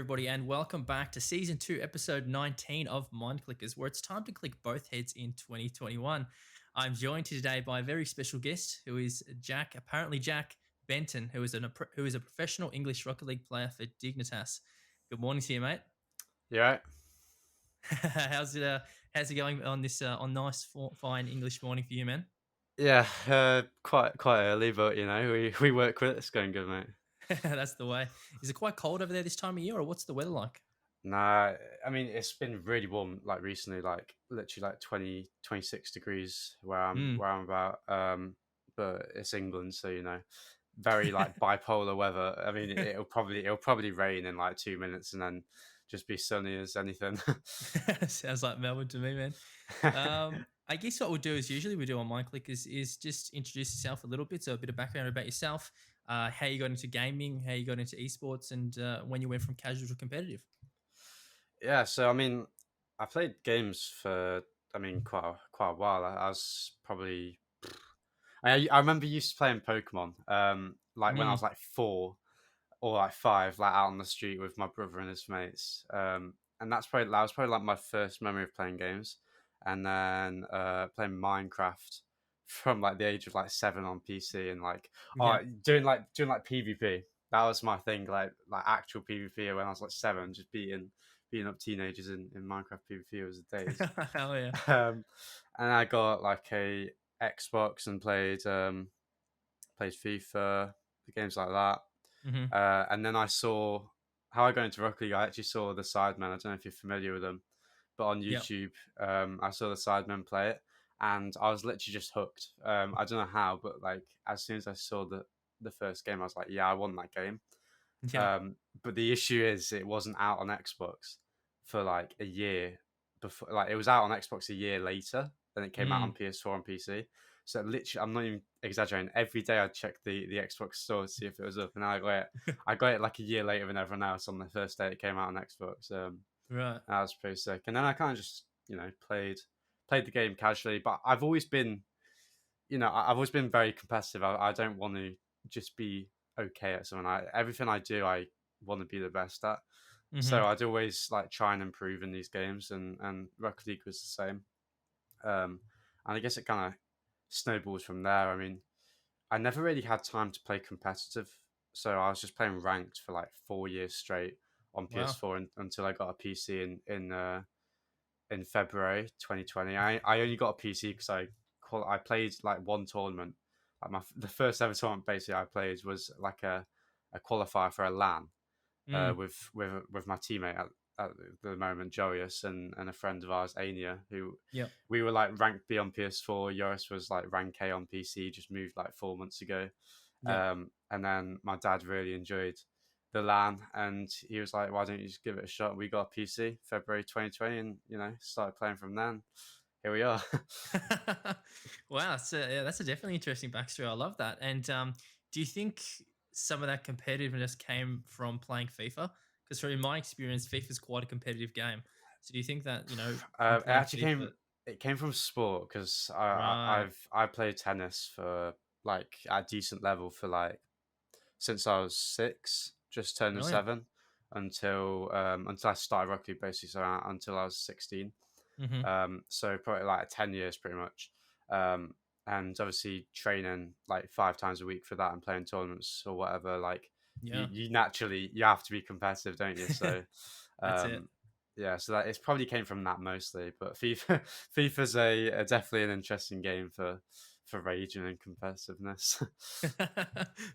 everybody, and welcome back to Season 2, Episode 19 of Mindclickers, where it's time to click both heads in 2021. I'm joined today by a very special guest who is Jack, apparently Jack Benton, who is a professional English Rocket League player for Dignitas. Good morning to you, mate. Yeah, how's it going on this fine English morning for you, man? yeah, quite early, but we work with it. It's going good, mate. That's the way. Is it quite cold over there this time of year, or what's the weather like? Nah, I mean it's been really warm like recently, like literally like 26 degrees Mm. where I'm about. But it's England, so very like bipolar weather. I mean it'll probably rain in like 2 minutes and then just be sunny as anything. Sounds like Melbourne to me, man. I guess what we'll do is usually we do on MindClick is just introduce yourself a little bit, so a bit of background about yourself, how you got into gaming, how you got into esports, and when you went from casual to competitive. Yeah, so I mean, I played games for quite a while. I was probably I remember used to playing Pokemon, like when I Mm. was like 4 or like 5, like out on the street with my brother and his mates. And that was probably like my first memory of playing games, and then playing Minecraft from like the age of like 7 on PC, and like Yeah. doing like PvP. That was my thing, like actual PvP when I was like 7, just beating up teenagers in Minecraft PvP was the days. Hell yeah. And I got like a Xbox and played FIFA, games like that. Hmm. And then I saw how I got into Rocket League. I actually saw the Sidemen. I don't know if you're familiar with them, but on Yep. YouTube, I saw the Sidemen play it, and I was literally just hooked. I don't know how, but like as soon as I saw the first game, I was like, yeah, I won that game. Yep. But the issue is, it wasn't out on Xbox for like a year before. Like it was out on Xbox a year later than it came out Mm. on PS4 and PC. So literally, I'm not even exaggerating. Every day I'd check the Xbox store to see if it was up, and I got it. I got it like a year later than everyone else on the first day it came out on Xbox. Right. That was pretty sick. And then I kind of just played the game casually. But I've always been, I've always been very competitive. I don't want to just be okay at something. Everything I do, I want to be the best at. Hmm. So I'd always like try and improve in these games, and Rocket League was the same. And I guess it kind of snowballs from there. I mean, I never really had time to play competitive, so I was just playing ranked for like 4 years straight on Wow. PS4 until I got a PC in February 2020. I only got a PC because I played like one tournament. Like the first ever tournament basically I played was like a qualifier for a LAN, Mm. with my teammate at the moment, Joris, and a friend of ours, Ania, who Yep. we were like rank B on PS4. Joris was like rank A on PC, just moved like 4 months ago. Yep. And then my dad really enjoyed the LAN, and he was like, "Why don't you just give it a shot?" We got a PC February 2020, and started playing from then. Here we are. Wow, that's a definitely interesting backstory. I love that. And do you think some of that competitiveness came from playing FIFA? Because in my experience, FIFA is quite a competitive game. So do you think that from It playing actually FIFA, came from sport because right? I played tennis for like at a decent level for like since I was 6, just turning Brilliant. 7, until I started rugby basically, so until I was 16. Hmm. So probably like 10 years pretty much. And obviously training like 5 times a week for that and playing tournaments or whatever. Like Yeah, you have to be competitive, don't you? So that's it. um, yeah, so that it's probably came from that mostly. But FIFA's a definitely an interesting game for raging and competitiveness.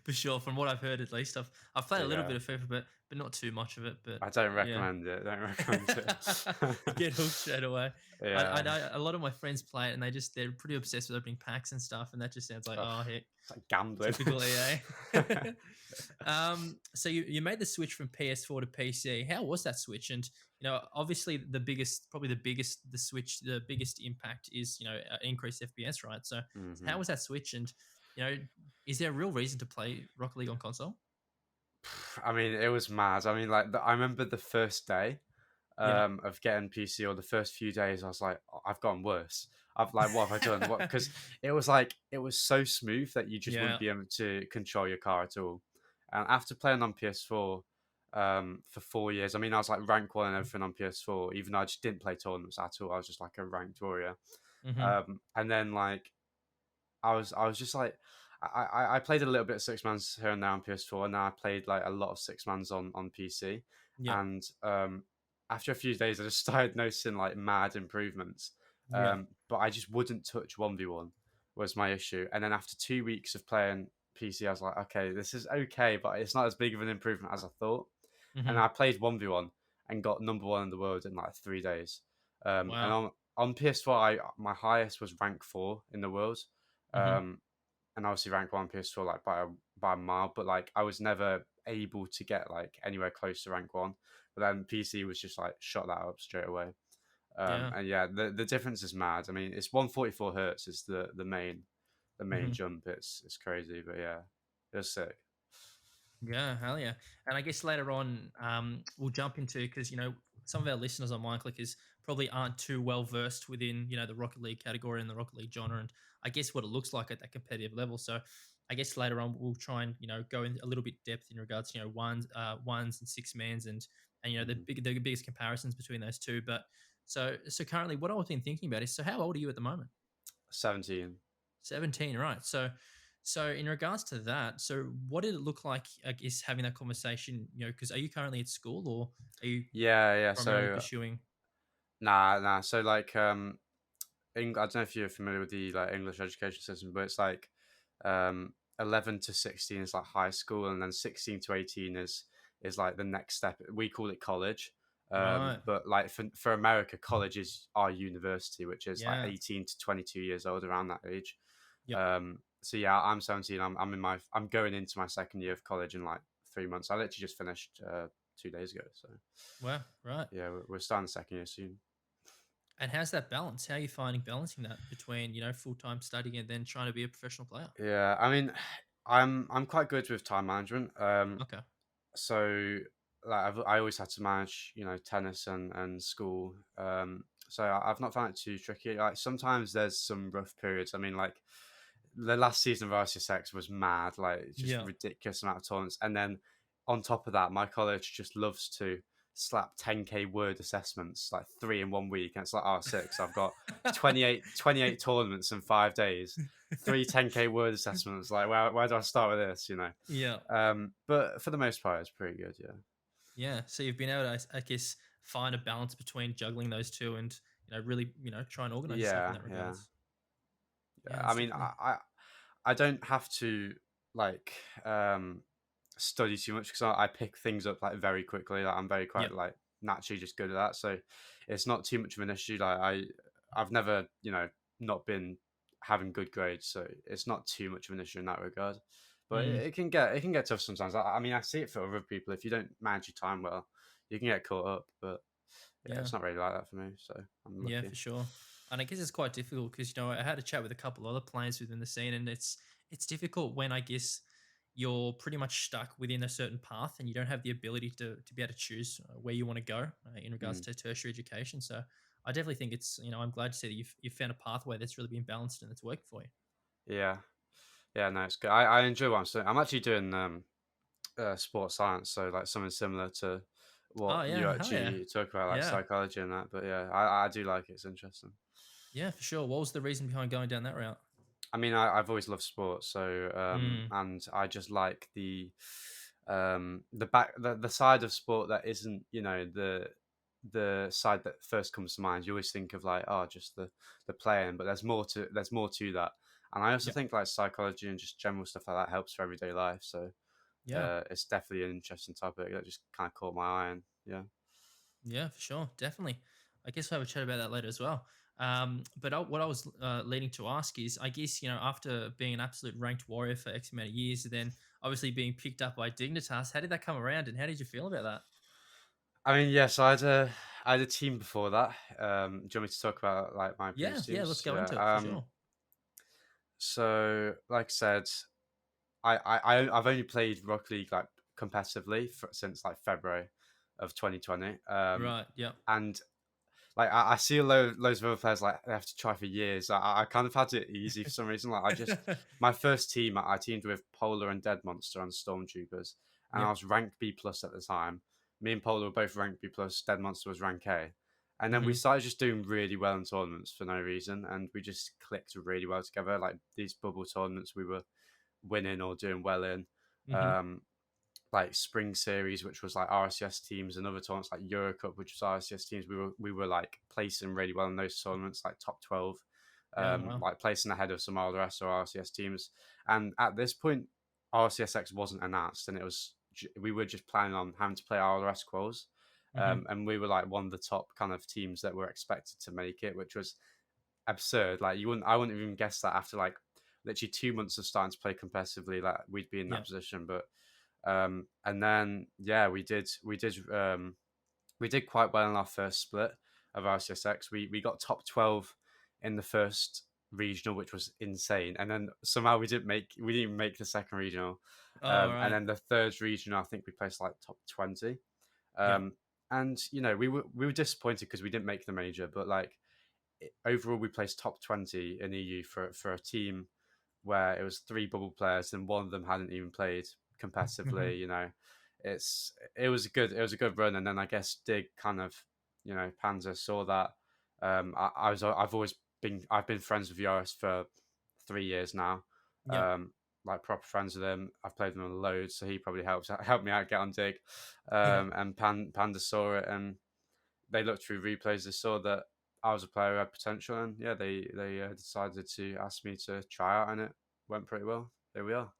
For sure, from what I've heard, at least I've played a little Yeah, bit of FIFA, but not too much of it. But I don't yeah, recommend it. Don't recommend you it. get hooked straight away. I Yeah. know a lot of my friends play it, and they're pretty obsessed with opening packs and stuff, and that just sounds like, Ugh, oh heck, it's like gambling. typical EA. So you made the switch from PS4 to PC. How was that switch? And obviously the biggest impact is increased FPS, right? So how Hmm. was that switch? And you know, is there a real reason to play Rocket League on console? I mean, it was mad. I mean, like I remember the first day Yeah. of getting PC, or the first few days. I was like, "Oh, I've gotten worse. I've like, what have I done? What?" Because it was so smooth that you just wouldn't Yeah. be able to control your car at all. And after playing on PS4, for 4 years. I mean, I was like rank one and everything on PS4, even though I just didn't play tournaments at all. I was just like a ranked warrior. Hmm. And then like I was just like I played a little bit of six mans here and there on PS4, and now I played like a lot of six mans on PC. Yeah. And after a few days, I just started noticing like mad improvements. Yeah. But I just wouldn't touch 1v1 was my issue. And then after 2 weeks of playing PC, I was like, okay, this is okay, but it's not as big of an improvement as I thought. And Hmm. I played 1v1 and got number one in the world in like 3 days. And Wow. on PS4, my highest was rank 4 in the world. Hmm. Um, and obviously rank one on PS4 like by a mile, but like I was never able to get like anywhere close to rank one. But then PC was just like shot that up straight away. Yeah. And yeah, the difference is mad. I mean, it's 144 hertz is the main Hmm. jump. It's crazy, but yeah, it's sick. Yeah, hell yeah. And I guess later on, we'll jump into, because some of our listeners on Mind Clickers probably aren't too well versed within the Rocket League category and the Rocket League genre, and I guess what it looks like at that competitive level. So I guess later on we'll try and go in a little bit depth in regards to ones and six mans, and Mhm. the biggest comparisons between those two. But so currently, what I've been thinking about is, so how old are you at the moment? 17. 17, right. So in regards to that, so what did it look like, I guess, having that conversation, because are you currently at school, or are you Yeah, yeah. primarily So pursuing? nah. So like I don't know if you're familiar with the like English education system, but it's like 11 to 16 is like high school, and then 16 to 18 is like the next step. We call it college. Right. But like for America, college is our university, which is like Yeah. 18 to 22 years old, around that age. Yep. So yeah, I'm 17. I'm going into my second year of college in like 3 months. I literally just finished 2 days ago. So Well, right. yeah, we're starting the second year soon. And how's that balance? How are you finding balancing that between, full-time studying and then trying to be a professional player? Yeah, I mean, I'm quite good with time management. Okay. So like I always had to manage, tennis and school. So I've not found it too tricky. Like sometimes there's some rough periods. I mean, like the last season of RCSX was mad, like just Yeah. ridiculous amount of tournaments. And then on top of that, my college just loves to slap 10K word assessments, like 3 in 1 week. And it's like, oh, six. I've got 28 tournaments in 5 days, three 10K word assessments. Like, where do I start with this, Yeah. But for the most part, it's pretty good, yeah. Yeah. So you've been able to, I guess, find a balance between juggling those two and, really, try and organize yourself in Yeah, that yeah. regards. Yeah, Yeah, I that's mean, definitely. I don't have to like study too much because I pick things up like very quickly. Like I'm very Yep. quite like naturally just good at that, so it's not too much of an issue. Like I've never not been having good grades, so it's not too much of an issue in that regard. But Mm. it can get tough sometimes. I mean, I see it for other people. If you don't manage your time well, you can get caught up. But yeah, Yeah. it's not really like that for me, so I'm Yeah, lucky. for sure. And I guess it's quite difficult because I had a chat with a couple other players within the scene, and it's difficult when, I guess, you're pretty much stuck within a certain path and you don't have the ability to be able to choose where you want to go in regards Mm. to tertiary education. So I definitely think it's, I'm glad to see that you've found a pathway that's really been balanced and it's working for you. Yeah, yeah, no, it's good. I enjoy what I'm doing. I'm actually doing sports science, so like something similar to Oh what you yeah, hell yeah, actually talk about, like yeah, psychology and that. But yeah, I do like it. It's interesting. yeah, for sure. What was the reason behind going down that route? I mean, I've always loved sports, so Mm, and I just like the side of sport that isn't the side that first comes to mind. You always think of like, oh, just the playing, but there's more to that. And I also yep, think like psychology and just general stuff like that helps for everyday life. So yeah. it's definitely an interesting topic that just kind of caught my eye. And yeah. Yeah, for sure, definitely. I guess we'll have a chat about that later as well. But what I was leading to ask is, I guess, after being an absolute ranked warrior for X amount of years, then obviously being picked up by Dignitas, how did that come around, and how did you feel about that? I mean, yes, I had a team before that. Do you want me to talk about like my Yeah, previous yeah, let's teams? go Yeah. into it for sure. So like I said, I've only played Rocket League like competitively since like February of 2020. Right. Yeah. And like I see loads of other players like they have to try for years. I kind of had it easy for some reason. Like my first team, I teamed with Polar and Dead Monster on Stormtroopers, and I Yep. was rank B plus at the time. Me and Polar were both rank B plus. Dead Monster was rank A, and then we Mm-hmm. started just doing really well in tournaments for no reason, and we just clicked really well together. Like these bubble tournaments, we were winning or doing well in. Mm-hmm. Um, like Spring Series, which was like RCS teams, and other tournaments like Euro Cup, which was RCS teams. We were like placing really well in those tournaments, like top 12, Oh wow. like placing ahead of some RS or RCS teams. And at this point, RCSX wasn't announced, and we were just planning on having to play RS quals. Mm-hmm. And we were like one of the top kind of teams that were expected to make it, which was absurd. Like I wouldn't even guess that after like literally 2 months of starting to play competitively, like we'd be in that Yep. position. But and then yeah, we did quite well in our first split of RCSX. We got top 12 in the first regional, which was insane. And then somehow we didn't even make the second regional. Oh And right. then the third regional, I think we placed like top 20. Yep. Um, and we were disappointed because we didn't make the major, but like overall we placed top 20 in EU for a team where it was three bubble players and one of them hadn't even played Mm-hmm. competitively. It was a good run, and then I guess Dig kind of Panzer saw that. I've been friends with Yoris for 3 years now. Yep. Um, like proper friends with him. I've played with him loads, so he probably helped me out get on Dig. Yeah. And Panda saw it, and they looked through replays. They saw that I was a player who had potential, and yeah, they decided to ask me to try out, and it went pretty well. There we are.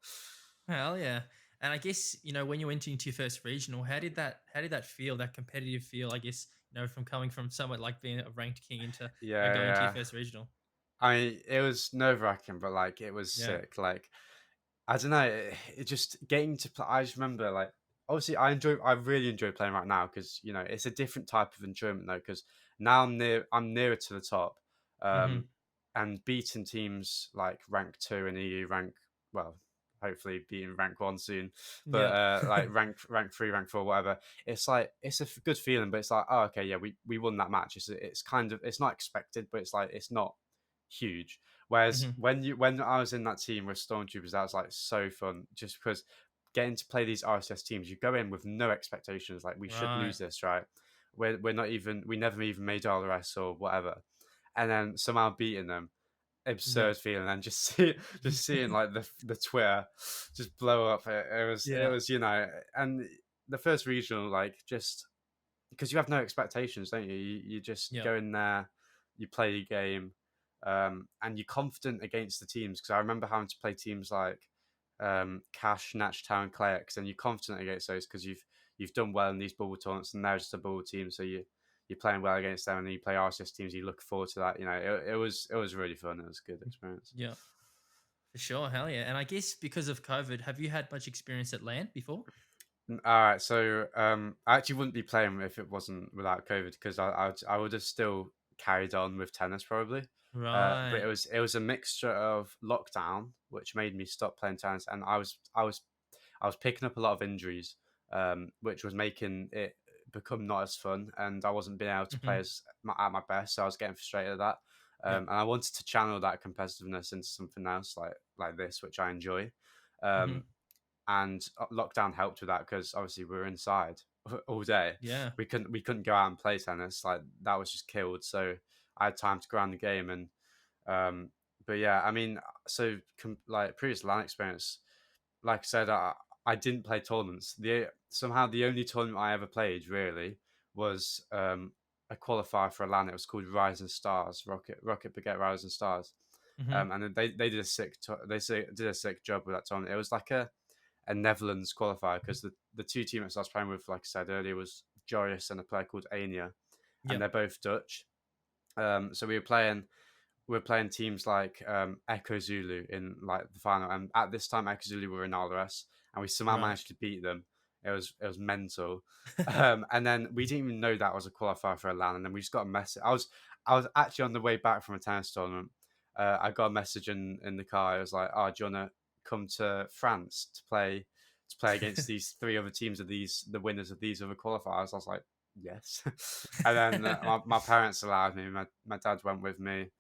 Hell yeah. And I guess, when you went into your first regional, how did that feel, that competitive feel, I guess, from coming from somewhat like being a ranked king into Yeah, going into your yeah. first regional? It was nerve wracking, but like it was Yeah. sick. Like I don't know, it just getting to play. I just remember like obviously I really enjoy playing right now because it's a different type of enjoyment though because now I'm nearer to the top, Mhm. um, and beating teams like rank 2 in EU, well, hopefully beating rank 1 soon, but Yep. like rank 3, rank 4, whatever. It's like it's a good feeling, but it's like, oh okay, yeah, we won that match. It's kind of, it's not expected, but it's like it's not huge. Whereas Mhm. when I was in that team with Stormtroopers, that was like so fun, just because getting to play these RSS teams, you go in with no expectations. Like we should Right. lose this, right? We never even made RS or whatever, and then somehow beating them, Yep. absurd feeling, and just seeing like the Twitter just blow up. It Yeah. was and the first regional, like, just because you have no expectations, don't you? You just Yep. go in there, you play your game, and you're confident against the teams. Because I remember having to play teams like Cash, Natchtown, Clayx, and you're confident against those because you've done well in these bubble tournaments, and they're just a bubble team, so you're playing well against them, and then you play RCS teams. You look forward to that. It was really fun. It was a good experience. Yep. For sure. Hell yeah. And I guess because of COVID, have you had much experience at LAN before? All right, so I actually wouldn't be playing if it wasn't without COVID because I would have still carried on with tennis probably. But it Right. was it was a mixture of lockdown, which made me stop playing tennis, and I was picking up a lot of injuries, which was making it become not as fun, and I wasn't being able to play Mhm. at my best, so I was getting frustrated at that. Yep. And I wanted to channel that competitiveness into something else like this, which I enjoy. Mhm. Um, and lockdown helped with that because obviously we were inside all day. Yeah. We couldn't go out and play tennis, like that was just killed. So I had time to ground the game, and um, but yeah, I mean, so like previous LAN experience, like I said, I didn't play tournaments. Somehow the only tournament I ever played really was a qualifier for a LAN. It was called Rising Stars, Rocket Baguette Rising Stars. Mhm. And then they did did a sick job with that tournament. It was like a Netherlands qualifier because the two teammates I was playing with, like I said earlier, was Joris and a player called Ania, and Yep. they're both Dutch. So we were playing teams like Echo Zulu in like the final, and at this time Echo Zulu were in RS, and we somehow Right. managed to beat them. It was mental, and then we didn't even know that was a qualifier for a LAN, and then we just got a message. I was actually on the way back from a tennis tournament. I got a message in the car. I was like, "Oh, do you wanna come to France to play against these three other teams of the winners of these other qualifiers?" I was like, "Yes," and then my parents allowed me. My dad went with me,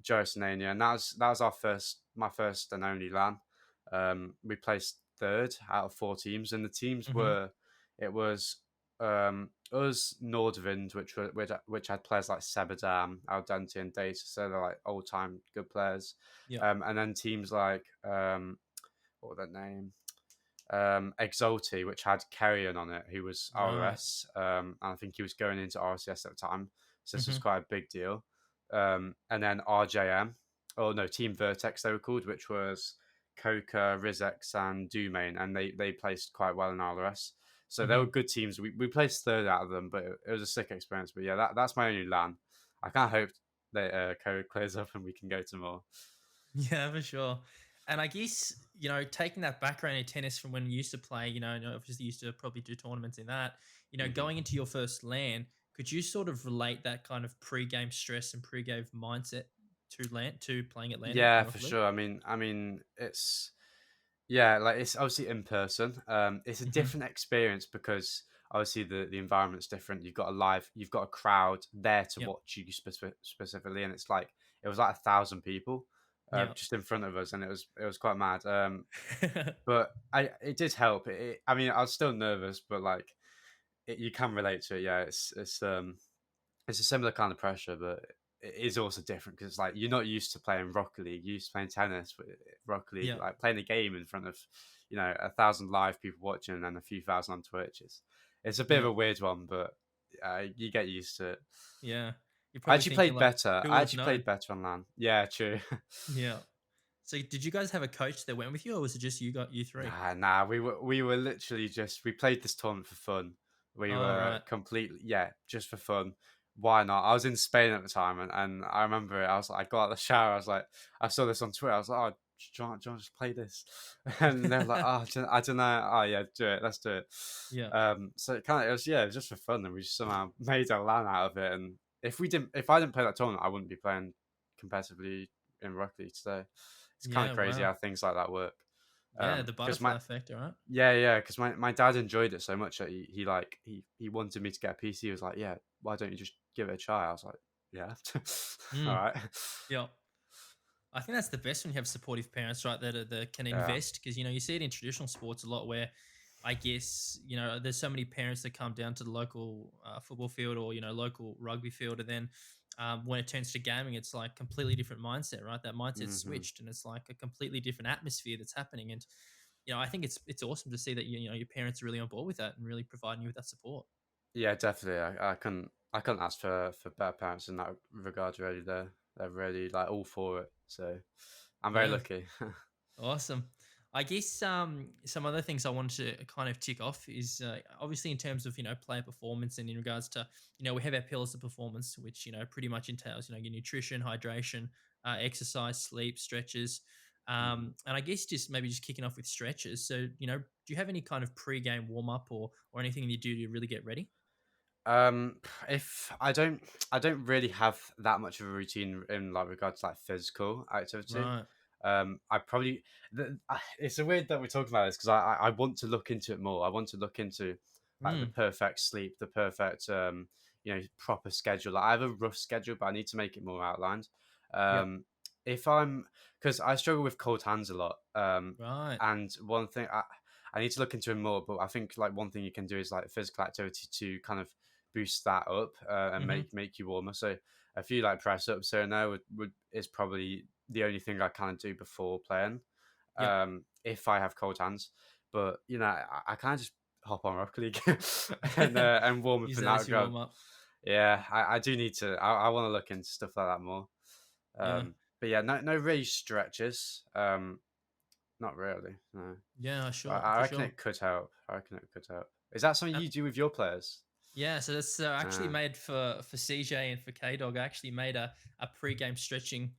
Joe Sanania, and that was my first and only LAN. We placed third out of 4 teams, and the teams Hmm. were it was us Nordvind, which had players like Sebadam, Al Dente, and Data, so they're like old time good players. Yeah. And then teams like what was that name? Exalti, which had Carrion on it, who was Right. ROS. And I think he was going into RCS at the time, so this was Hmm. quite a big deal. And then RJM, oh no, Team Vertex they were called, which was Coca, Rizex, and Domain, and they placed quite well in ROS. So they were Hmm. good teams. We placed third out of them, but it was a sick experience. But yeah, that's my only LAN. I can't hope that Coca clears up and we can go to more. Yeah, for sure. And I guess, taking that background in tennis from when you used to play, and obviously you used to probably do tournaments in that, Hmm. going into your first LAN, could you sort of relate that kind of pre-game stress and pre-game mindset to playing at LAN in Yeah, for Rocket League? sure. I mean, it's yeah, like it's obviously in person. It's a Hmm. different experience because obviously the environment's different. You've got a crowd there to Yep. watch you specifically, and it's like it was like 1,000 people Yep. just in front of us, and it was quite mad. But it did help. I mean, I was still nervous, but like you can relate to it. Yeah, it's a similar kind of pressure, but it is also different because like you're not used to playing Rocket League, you're used to playing tennis, but Rocket League, Yep. like playing a game in front of 1,000 live people watching and then a few thousand on Twitch. It's a bit of Yep. a weird one, but you get used to it. Yeah. You're I probably actually thinking played like, better. who I would have actually known? played better on LAN. Yeah, true. Yeah. So did you guys have a coach that went with you, or was it just you three? Nah. We were literally just we played this tournament for fun. We Oh, were right. completely just for fun. Why not? I was in Spain at the time, and I remember it. I was like, I got out of the shower. I was like, I saw this on Twitter. I was like, oh, do you want to just play this? And they were like, oh, I don't know. Oh yeah, do it. Let's do it. Yeah. So it was just for fun, and we just somehow made a LAN out of it. And if I didn't play that tournament, I wouldn't be playing competitively in rugby today. It's kind of Yeah. crazy Wow. how things like that work. Yeah. The Because butterfly effect, all right? yeah, because my dad enjoyed it so much that he wanted me to get a PC. He was like, yeah, why don't you just give it a try? I was like, yeah, all Mm. right, Yeah. I think that's the best when you have supportive parents, right? That can yeah, invest, because you see it in traditional sports a lot, where I guess there's so many parents that come down to the local football field, or local rugby field, and then when it turns to gaming, it's like completely different mindset, right? That mindset's hmm switched, and it's like a completely different atmosphere that's happening. And I think it's awesome to see that your parents are really on board with that and really providing you with that support. yeah, definitely. I couldn't ask for better parents in that regard. Really, they're really like all for it. So I'm very Yeah. lucky. Awesome. I guess some other things I wanted to kind of tick off is obviously in terms of player performance, and in regards to we have our pillars of performance, which pretty much entails your nutrition, hydration, exercise, sleep, stretches, Mhm. and I guess just maybe just kicking off with stretches. So do you have any kind of pre-game warm up, or anything you do to really get ready? Um, if I don't really have that much of a routine in like regards to like physical activity. Right. I probably it's a weird that we're talking about this because I want to look into it more. I want to look into like the Mm. perfect sleep, the perfect proper schedule. Like, I have a rough schedule, but I need to make it more outlined. Yep. Um, if I'm because I struggle with cold hands a lot. Right. And one thing I need to look into it more, but I think like one thing you can do is like physical activity to kind of boost that up and Hmm. make you warmer. So a few like press ups here and there would is probably the only thing I kind of do before playing. Yep. If I have cold hands, but I can't just hop on Rocket League and warm up Use in that that as your regard. warm up. Yeah, I do need to. I want to look into stuff like that more. Yeah. But yeah, no really stretches. Not really. No, Yeah. but Sure. I For reckon sure. it could help. I reckon it could help. Is that something you do with your players? Yeah, so that's actually Uh, made for CJ and for K Dog. I actually made a pre-game stretching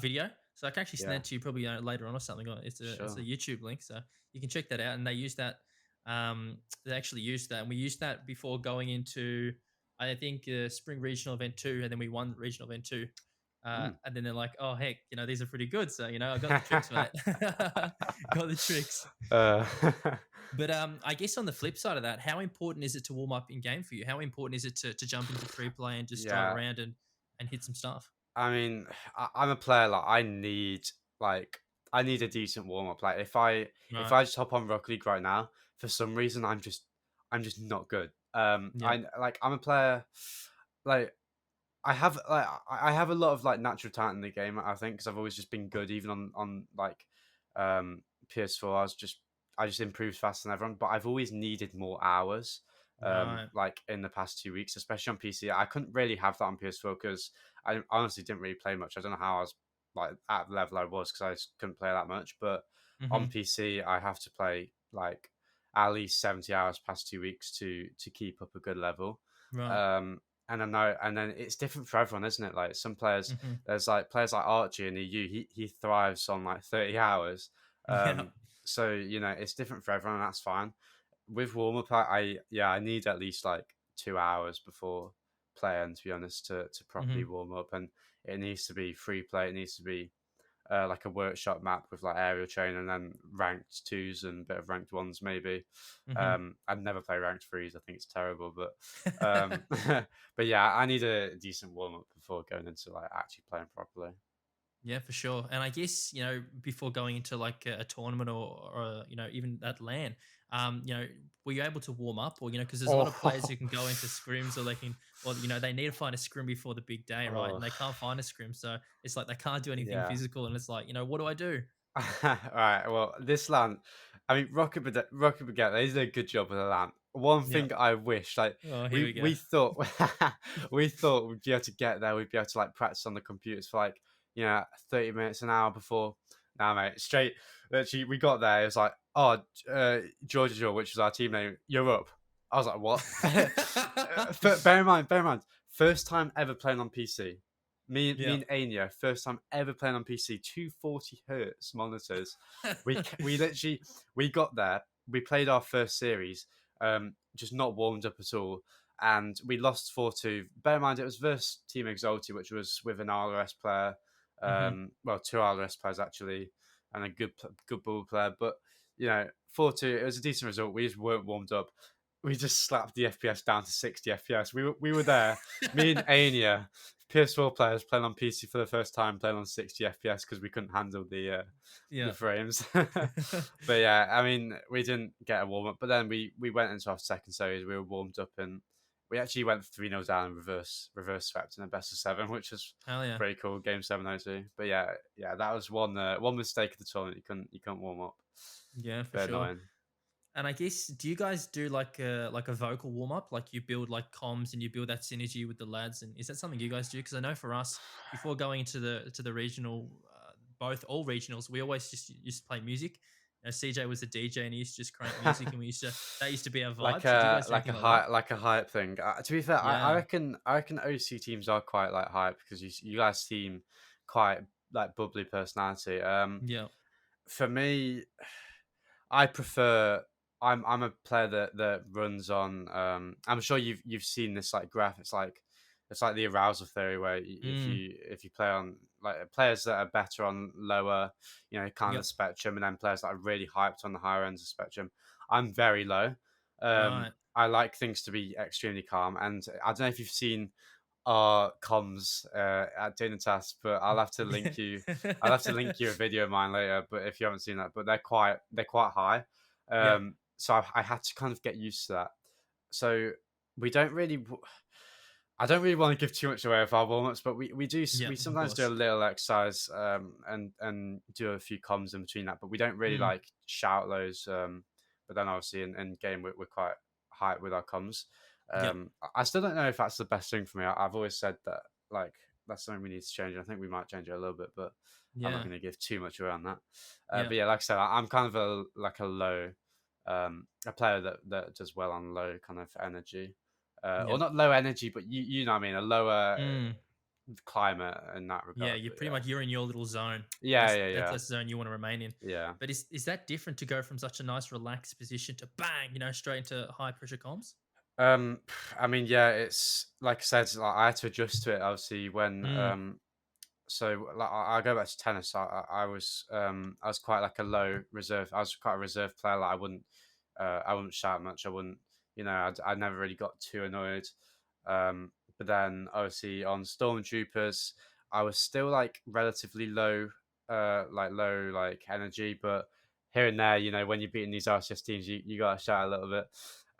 video, so I can actually send yeah, that to you probably later on or something. It's a sure. YouTube link, so you can check that out. And they use that. They actually used that, and we used that before going into I think Spring Regional Event 2, and then we won Regional Event 2. Mm. And then they're like, "Oh heck, these are pretty good." So I got the tricks, mate. Got the tricks. uh, But I guess on the flip side of that, how important is it to warm up in game for you? How important is it to jump into free play and just drive yeah, around and hit some stuff? I mean, I'm a player. Like I need like I need a decent warm up. Like if Right. I just hop on Rocket League right now, for some reason I'm just not good. Yeah. I'm a player like I have a lot of like natural talent in the game. I think because I've always just been good, even on like PS4. I just improved faster than everyone, but I've always needed more hours. Right. Like in the past 2 weeks, especially on PC, I couldn't really have that on PS4 because I honestly didn't really play much. I don't know how I was like at the level I was because I just couldn't play that much. But on Mhm. PC, I have to play like at least 70 hours past 2 weeks to keep up a good level. Right. Um, and I know, and then it's different for everyone, isn't it? Like some players, Mhm. there's like players like Archie in the EU. He thrives on like 30 hours. Yeah. So you know it's different for everyone, and that's fine. With warm up, yeah, I need at least like 2 hours before playing, to be honest, to properly Mhm. warm up, and it needs to be free play. It needs to be like a workshop map with like aerial training and then ranked twos and a bit of ranked ones maybe. Mhm. I'd never play ranked threes. I think it's terrible, but but yeah, I need a decent warm up before going into like actually playing properly. Yeah, for sure. And I guess, before going into like a tournament or even at LAN, were you able to warm up or, because there's a lot of players Oh, who can go into scrims or they can, or, they need to find a scrim before the big day, right? oh And they can't find a scrim. So it's like they can't do anything yeah. physical. And it's like, what do I do? Right. Well, this land, I mean, Rocket Baguette, they did a good job with the land. One Yeah. thing I wish, like, Oh, here we go. we thought we thought we'd be able to get there. We'd be able to like practice on the computers for like 30 minutes an hour before. Now, mate, straight. Literally, we got there. It was like, oh, Georgia, which is our team name. You're up. I was like, what? Bear in mind, first time ever playing on PC. Me Yeah. and Anya, first time ever playing on PC, 240 hertz monitors. We literally we got there. We played our first series, just not warmed up at all, and we lost 4-2. Bear in mind, it was versus Team Exalti, which was with an RLS player, Hmm. well, two RLS players actually, and a good ball player. But 4-2, it was a decent result. We just weren't warmed up. We just slapped the FPS down to 60 FPS. We were there, me and Anya, PS4 players playing on PC for the first time, playing on 60 FPS because we couldn't handle the Yeah. frames. But yeah, I mean, we didn't get a warm up, but then we went into our second series. We were warmed up and we actually went 3-0 down and reverse swept in a best of seven, which was Hell yeah. pretty cool. Game 7-0-2. But yeah, that was one mistake of the tournament. You couldn't warm up. Yeah, for Bit sure. annoying. And I guess, do you guys do like a vocal warm up? Like you build like comms and you build that synergy with the lads, and is that something you guys do? Because I know for us, before going into the regional, both all regionals, we always just used to play music. CJ was a DJ and he used to just crank music, and we used to that used to be our vibe. So do you guys do anything like that? Like a hype thing. To be fair, Yeah. I reckon OC teams are quite like hype because you guys seem quite like bubbly personality. Yeah. For me, I prefer. I'm a player that runs on. I'm sure you've seen this like graph. It's like the arousal theory where Mm. if you play on like players that are better on lower kind of Yep. the spectrum, and then players that are really hyped on the higher ends of the spectrum. I'm very low. Right. I like things to be extremely calm, and I don't know if you've seen our comms at Dignitas, but I'll have to link you. I'll have to link you a video of mine later. But if you haven't seen that, but they're quite high. Yep. So I had to kind of get used to that. So we don't really. I don't really want to give too much away of our warm ups, but Yep. we Of sometimes do a course. little exercise and do a few comms in between that, but we don't really Mm. like shout loads. But then obviously in game we're quite hype with our comms. Yep. I still don't know if that's the best thing for me. I've always said that like that's something we need to change. I think we might change it a little bit, but I'm not Yeah. going to give too much around that. Yeah. But yeah, like I said, I'm kind of a low a player that does well on low kind of energy, or Yep. not low energy, but you know what I mean, a lower Mm. climate in that Yeah, regard. you're But pretty much you're in your little zone. yeah, yeah, yeah, That's the zone you want to remain in. yeah. But is that different to go from such a nice relaxed position to bang, straight into high pressure comms? I mean, yeah, it's like I said, like I had to adjust to it obviously when Mm. so like I go back to tennis. I was quite like a low reserve. I was quite a reserve player. Like I wouldn't shout much. I wouldn't, I never really got too annoyed. But then obviously on Stormtroopers, I was still like relatively low like low like energy, but here and there, when you're beating these RCS teams, you gotta shout a little bit.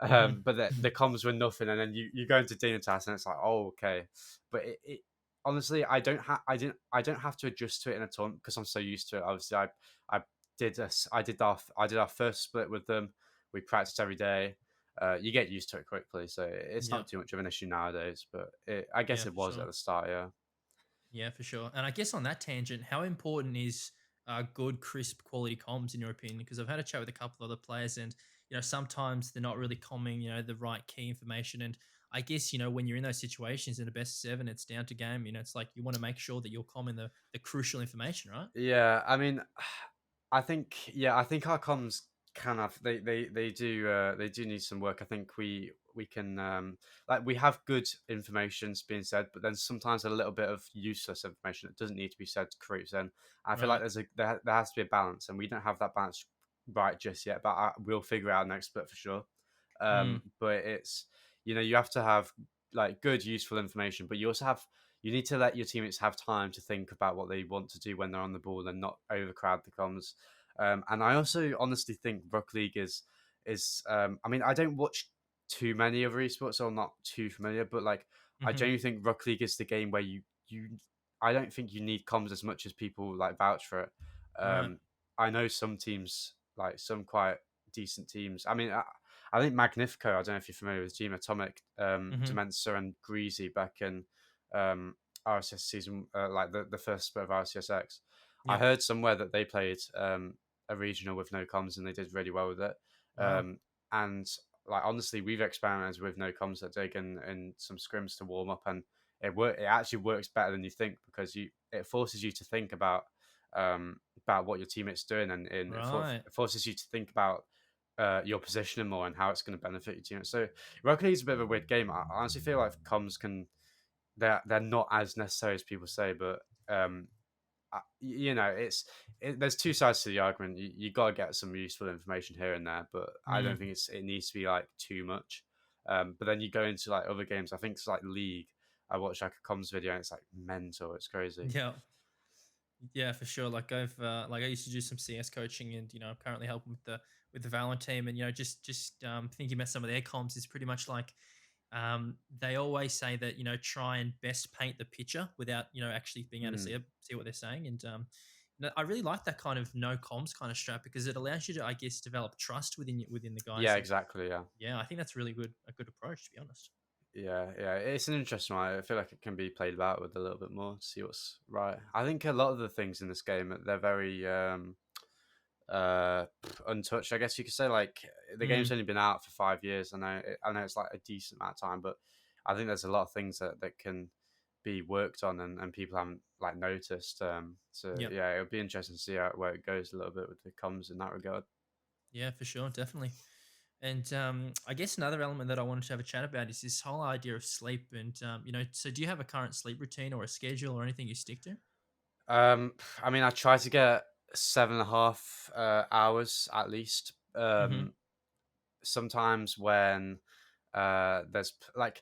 Mm-hmm. But the comms were nothing, and then you go into Dignitas, and it's like, oh, okay. But it honestly, I don't have to adjust to it in a ton because I'm so used to it. Obviously, I I did our first split with them. We practiced every day. You get used to it quickly, so it's Yeah. not too much of an issue nowadays. But I guess Yeah, it for was at sure. the start, yeah. Yeah, for sure. And I guess on that tangent, how important is good, crisp, quality comms in your opinion? Because I've had a chat with a couple of other players, and sometimes they're not really comming, the right key information. And I guess when you're in those situations in the best of 7, it's down to game. It's like you want to make sure that you're comming the crucial information, right? Yeah, I mean, I think our comms kind of they do need some work. I think we can like we have good information being said, but then sometimes a little bit of useless information that doesn't need to be said creeps in. I feel like Right. there has to be a balance, and we don't have that balance right just yet. But we'll figure it out next split for sure. Mm, But it's you have to have like good useful information, but you also have you need to let your teammates have time to think about what they want to do when they're on the ball and not overcrowd the comms. And I also honestly think Rock League is I mean I don't watch too many other esports, so I'm not too familiar, but like I hmm. genuinely think Rock League is the game where you I don't think you need comms as much as people like vouch for it. Right. I know some teams like some quite decent teams. I mean, I think Magnifico. I don't know if you're familiar with Team Atomic, Hmm. Demensa and Greasy back in um, RCS season, like the first split of RCSX. I Yep. heard somewhere that they played a regional with no comms and they did really well with it. Wow. And like honestly, we've experimented with no comms at Dig and some scrims to warm up, and it actually works better than you think because it forces you to think about what your teammate's doing, and Right. it forces you to think about your positioning more and how it's going to benefit your team. So Rocket League is a bit of a weird game. I honestly feel like comms can they're not as necessary as people say, but there's two sides to the argument. You got to get some useful information here and there, but I don't Mm, think it needs to be like too much. But then you go into like other games. I think it's like League. I watched like a comms video and it's like mental. It's crazy. yeah. Yeah, for sure. Like I used to do some CS coaching, and I'm currently helping with the Valorant team, and just thinking about some of their comms is pretty much like they always say that try and best paint the picture without actually being able to Mm. see what they're saying, and I really like that kind of no comms kind of strap because it allows you to, I guess, develop trust within the guys, Yeah, and exactly. Yeah. yeah, I think that's really a good approach, to be honest. Yeah, it's an interesting one. I feel like it can be played about with a little bit more to see what's right. I think a lot of the things in this game they're very untouched. I guess you could say like the game's Mm, only been out for 5 years. I know it's like a decent amount of time, but I think there's a lot of things that can be worked on and people haven't like noticed. So yep. yeah, it'll be interesting to see where it goes a little bit with the comms in that regard. Yeah, for sure, definitely. And I guess another element that I wanted to have a chat about is this whole idea of sleep. And so do you have a current sleep routine or a schedule or anything you stick to? I mean, I try to get 7.5 hours at least. Hmm. Sometimes when there's like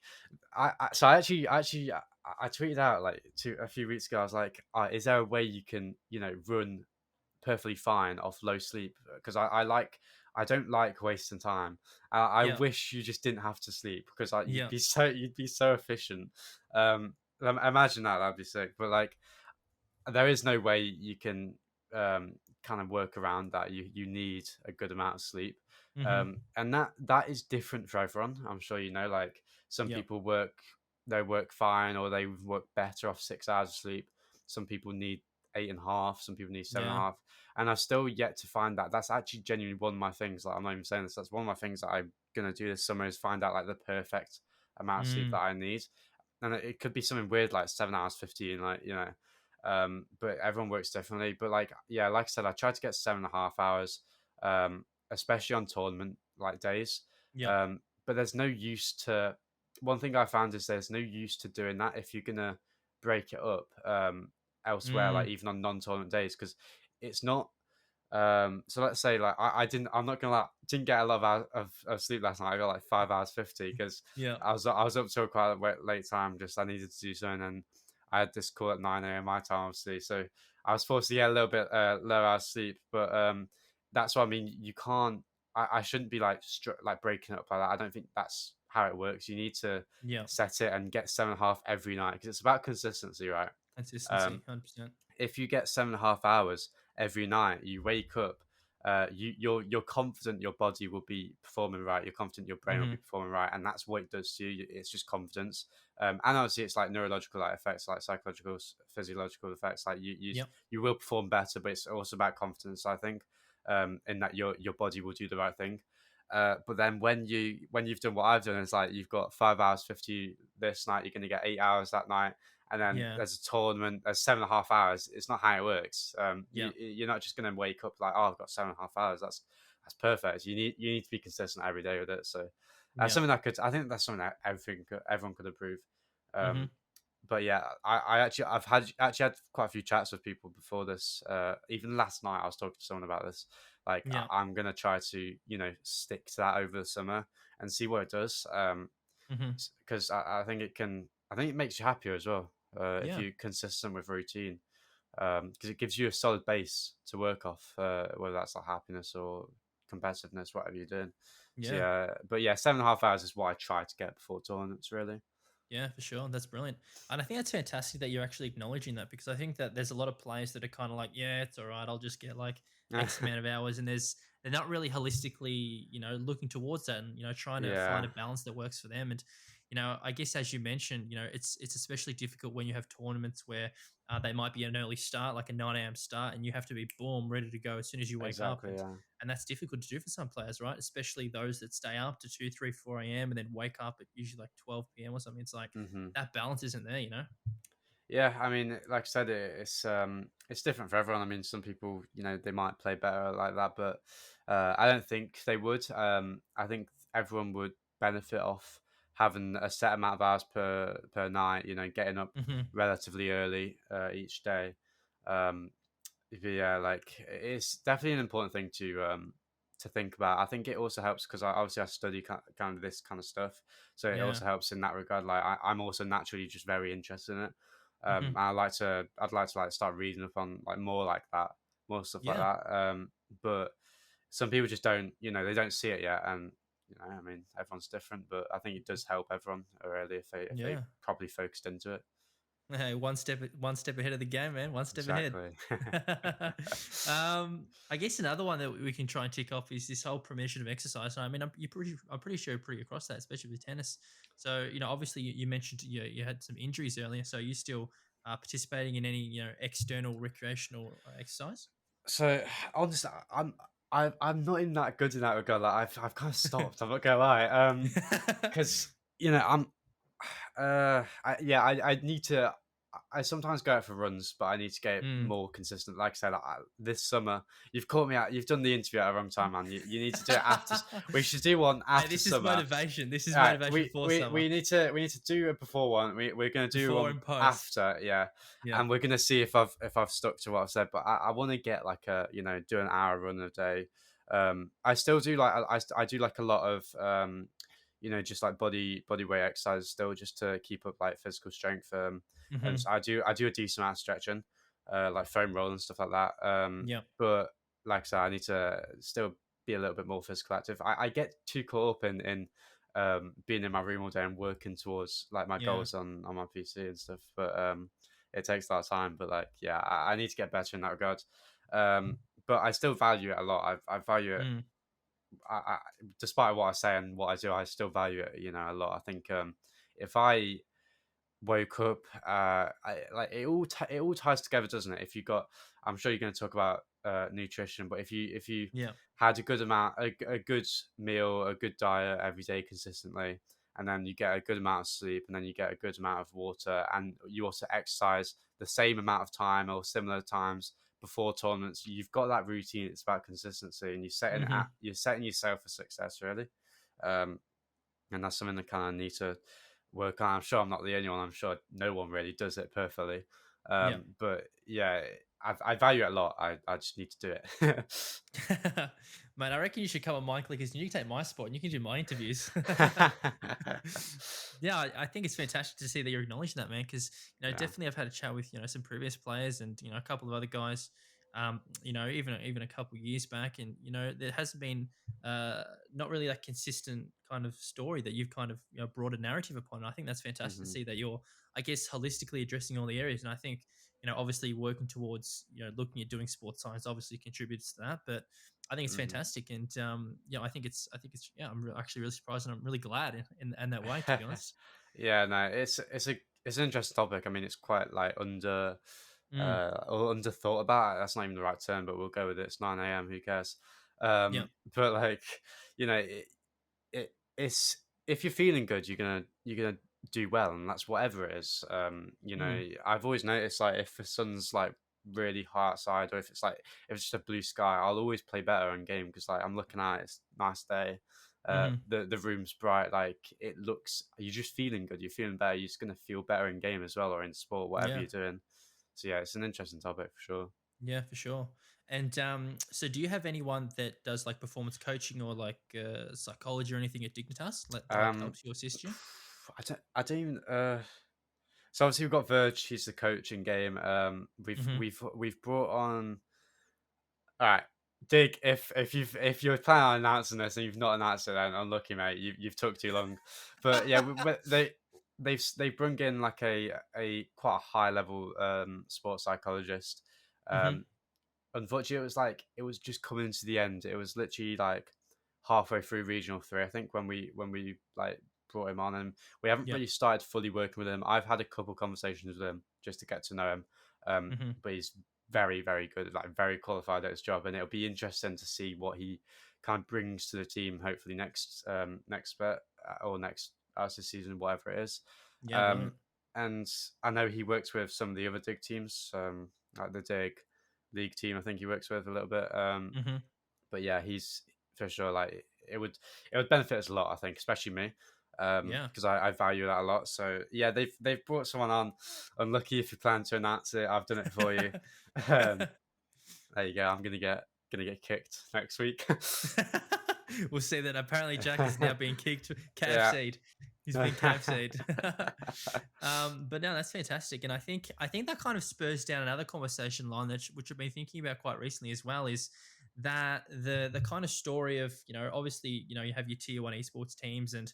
so I tweeted out like a few weeks ago. I was like, is there a way you can run perfectly fine off low sleep? Because I don't like wasting time. I Yeah. wish you just didn't have to sleep because like Yeah. you'd be so efficient. Imagine that'd be sick. But like there is no way you can kind of work around that. You need a good amount of sleep, Hmm. and that is different for everyone. I'm sure you know. Like some Yep. people they work fine or they work better off 6 hours of sleep. Some people need 8.5. Some people need seven and a Yeah. half. And I've still yet to find that. That's actually genuinely one of my things. Like I'm not even saying this. That's one of my things that I'm gonna do this summer is find out like the perfect amount of sleep that Mm. I need. And it could be something weird like 7 hours 15, like but everyone works differently. But like, yeah, like I said, I try to get 7.5 hours, especially on tournament like days. Yep. But there's no use to. One thing I found is there's no use to doing that if you're gonna break it up elsewhere, like Mm. even on non-tournament days, because it's not. So let's say like I'm not gonna lie, didn't get a lot of, of sleep last night. I got like 5 hours 50 because Yeah. I was up till quite a late time. Just I needed to do something, and I had this call at 9 a.m. my time, obviously, so I was forced to get a little bit lower hours sleep. But that's what I mean. You can't. I shouldn't be like like breaking up like that. I don't think that's how it works. You need to Yeah. set it and get 7.5 every night because it's about consistency, right? Consistency, Um, 100%. if you get 7.5 hours every night, you wake up, you're confident your body will be performing right. You're confident your brain will be Mhm. performing right, and that's what it does to you. It's just confidence. And obviously, it's like neurological like effects, like psychological, physiological effects. Like Yep. you will perform better, but it's also about confidence. I think, in that your body will do the right thing. But then when you've done what I've done, it's like you've got 5 hours 50 this night. You're going to get 8 hours that night, and then Yeah. there's a tournament. There's 7.5 hours. It's not how it works. Yeah. You're not just going to wake up like, oh, I've got 7.5 hours. That's perfect. You need to be consistent every day with it. So that's Yeah. something I think that's something that everyone could improve. Mhm. Um, but yeah, I've had quite a few chats with people before this. Even last night, I was talking to someone about this. Like, Yeah. I'm gonna try to stick to that over the summer and see what it does. Mhm. Because I think it can. I think it makes you happier as well. If Yeah. you're consistent with routine, because it gives you a solid base to work off. Whether that's like happiness or competitiveness, whatever you're doing. So Yeah. yeah, but yeah, 7.5 hours is what I try to get before tournaments. Really. Yeah, for sure. That's brilliant. And I think that's fantastic that you're actually acknowledging that, because I think that there's a lot of players that are kind of like, yeah, it's all right. I'll just get like X amount of hours. And they're not really holistically, looking towards that and, trying to find Yeah. a balance that works for them. And, I guess as you mentioned, it's especially difficult when you have tournaments where they might be an early start, like a 9 a.m. start, and you have to be boom, ready to go as soon as you wake up. Exactly. Yeah. And that's difficult to do for some players, right? Especially those that stay up to 2, 3, 4 a.m. and then wake up at usually like 12 p.m. or something. It's like Hmm. that balance isn't there. Yeah. I mean, like I said, it's different for everyone. I mean, some people, they might play better like that, but I don't think they would. I think everyone would benefit off having a set amount of hours per night. Getting up Hmm. relatively early each day. Um, yeah, like it's definitely an important thing to think about. I think it also helps because I study kind of this kind of stuff, so it Yeah. also helps in that regard. Like I'm also naturally just very interested in it. Hmm. I'd like to like start reading up on like more like that, more stuff like Yeah. that. But some people just don't, they don't see it yet, and I mean, everyone's different, but I think it does help everyone really if they Yeah. properly focused into it. Hey, one step ahead of the game, man. One step ahead. Exactly. I guess another one that we can try and tick off is this whole promotion of exercise. And I mean, I'm pretty sure you're pretty across that, especially with tennis. So, obviously you mentioned you had some injuries earlier. So you still participating in any, external recreational exercise? So honestly, I'm not even that good in that regard. Like I've kind of stopped. I'm not gonna lie. Because I'm yeah, I need to. I sometimes go out for runs, but I need to get Mm. more consistent. Like I said, this summer you've caught me out. You've done the interview at a wrong time, man. You need to do it after. We should do one Hey, after this is summer. motivation. This is All right, motivation for summer. we need to do it before one. We're gonna do Before one and post. after, yeah, Yeah. and we're gonna see if I've stuck to what I've said. But I want to get like do an hour run a day. I still do like I do like a lot of just like body weight exercises still just to keep up like physical strength. And Hmm. so I do a decent amount of stretching, like foam roll and stuff like that. Yeah. But like I said, I need to still be a little bit more physical active. I get too caught up in being in my room all day and working towards like my Yeah. goals on my PC and stuff. But it takes a lot of time. But like, yeah, I need to get better in that regard. But I still value it a lot. I value it. Mm. Despite what I say and what I do, I still value it. A lot. I think if I woke up, like it all ties together, doesn't it? If you got, I'm sure you're going to talk about nutrition, but if you Yeah. had a good amount, a good meal, a good diet every day consistently, and then you get a good amount of sleep, and then you get a good amount of water, and you also exercise the same amount of time or similar times before tournaments, you've got that routine. It's about consistency, and Hmm. you're setting yourself for success, really. Um, and that's something that kind of need to work on. I'm sure I'm not the only one. I'm sure no one really does it perfectly. Yeah. But yeah, I value it a lot. I just need to do it. Man, I reckon you should come on Mind Clickers and you can take my spot and you can do my interviews. Yeah, I think it's fantastic to see that you're acknowledging that, man. Because Yeah. definitely, I've had a chat with some previous players and a couple of other guys. Even a couple years back, and there hasn't been not really that consistent kind of story that you've kind of brought a narrative upon. And I think that's fantastic to Hmm. see that you're, I guess, holistically addressing all the areas. And I think obviously working towards looking at doing sports science obviously contributes to that, but I think it's Hmm. fantastic. And I think it's yeah, actually really surprised and I'm really glad in that way, to be honest. Yeah, no, it's an interesting topic. I mean, it's quite like Mm, or under thought about. That's not even the right term, but we'll go with it. It's 9 a.m. Who cares? yeah. But like, it, it's if you're feeling good, you're gonna do well, and that's whatever it is. Mm, I've always noticed like if the sun's like really hot outside, or if it's just a blue sky, I'll always play better in game because like I'm looking at it, it's a nice day. hmm. The room's bright, like it looks. You're just feeling good. You're feeling better. You're just gonna feel better in game as well, or in sport, whatever Yeah. you're doing. So yeah, it's an interesting topic for sure. Yeah, for sure. And so do you have anyone that does like performance coaching or like psychology or anything at Dignitas that like Um, helps you, assist you? I don't even. So obviously we've got Verge. He's the coach in game. Hmm. We've brought on. All right, Dig. If you're planning on announcing this and you've not announced it, then unlucky, mate. You've took too long. But yeah, they've brought in like a quite a high level sports psychologist. Hmm. Um, Unfortunately, it was just coming to the end. It was literally like halfway through regional three, I think, when we like brought him on, and we haven't Yeah. really started fully working with him. I've had a couple conversations with him just to get to know him, Hmm. but he's very very good, like very qualified at his job, and it'll be interesting to see what he kind of brings to the team. Hopefully next spurt or next as the season, whatever it is. Yeah, Um, brilliant. and I know he works with some of the other Dig teams, like the Dig league team. I think he works with a little bit. Hmm. But yeah, he's for sure like it would benefit us a lot. I think, especially me, Yeah. because I value that a lot. So yeah, they've brought someone on. Unlucky if you plan to announce it, I've done it for you. Um, there you go. I'm gonna get kicked next week. We'll say that apparently Jack is now being kicked, Yeah. KFC'd. He's been KFC'd. But no, that's fantastic, and I think that kind of spurs down another conversation line which I've been thinking about quite recently as well. Is that the kind of story of obviously you have your tier one esports teams, and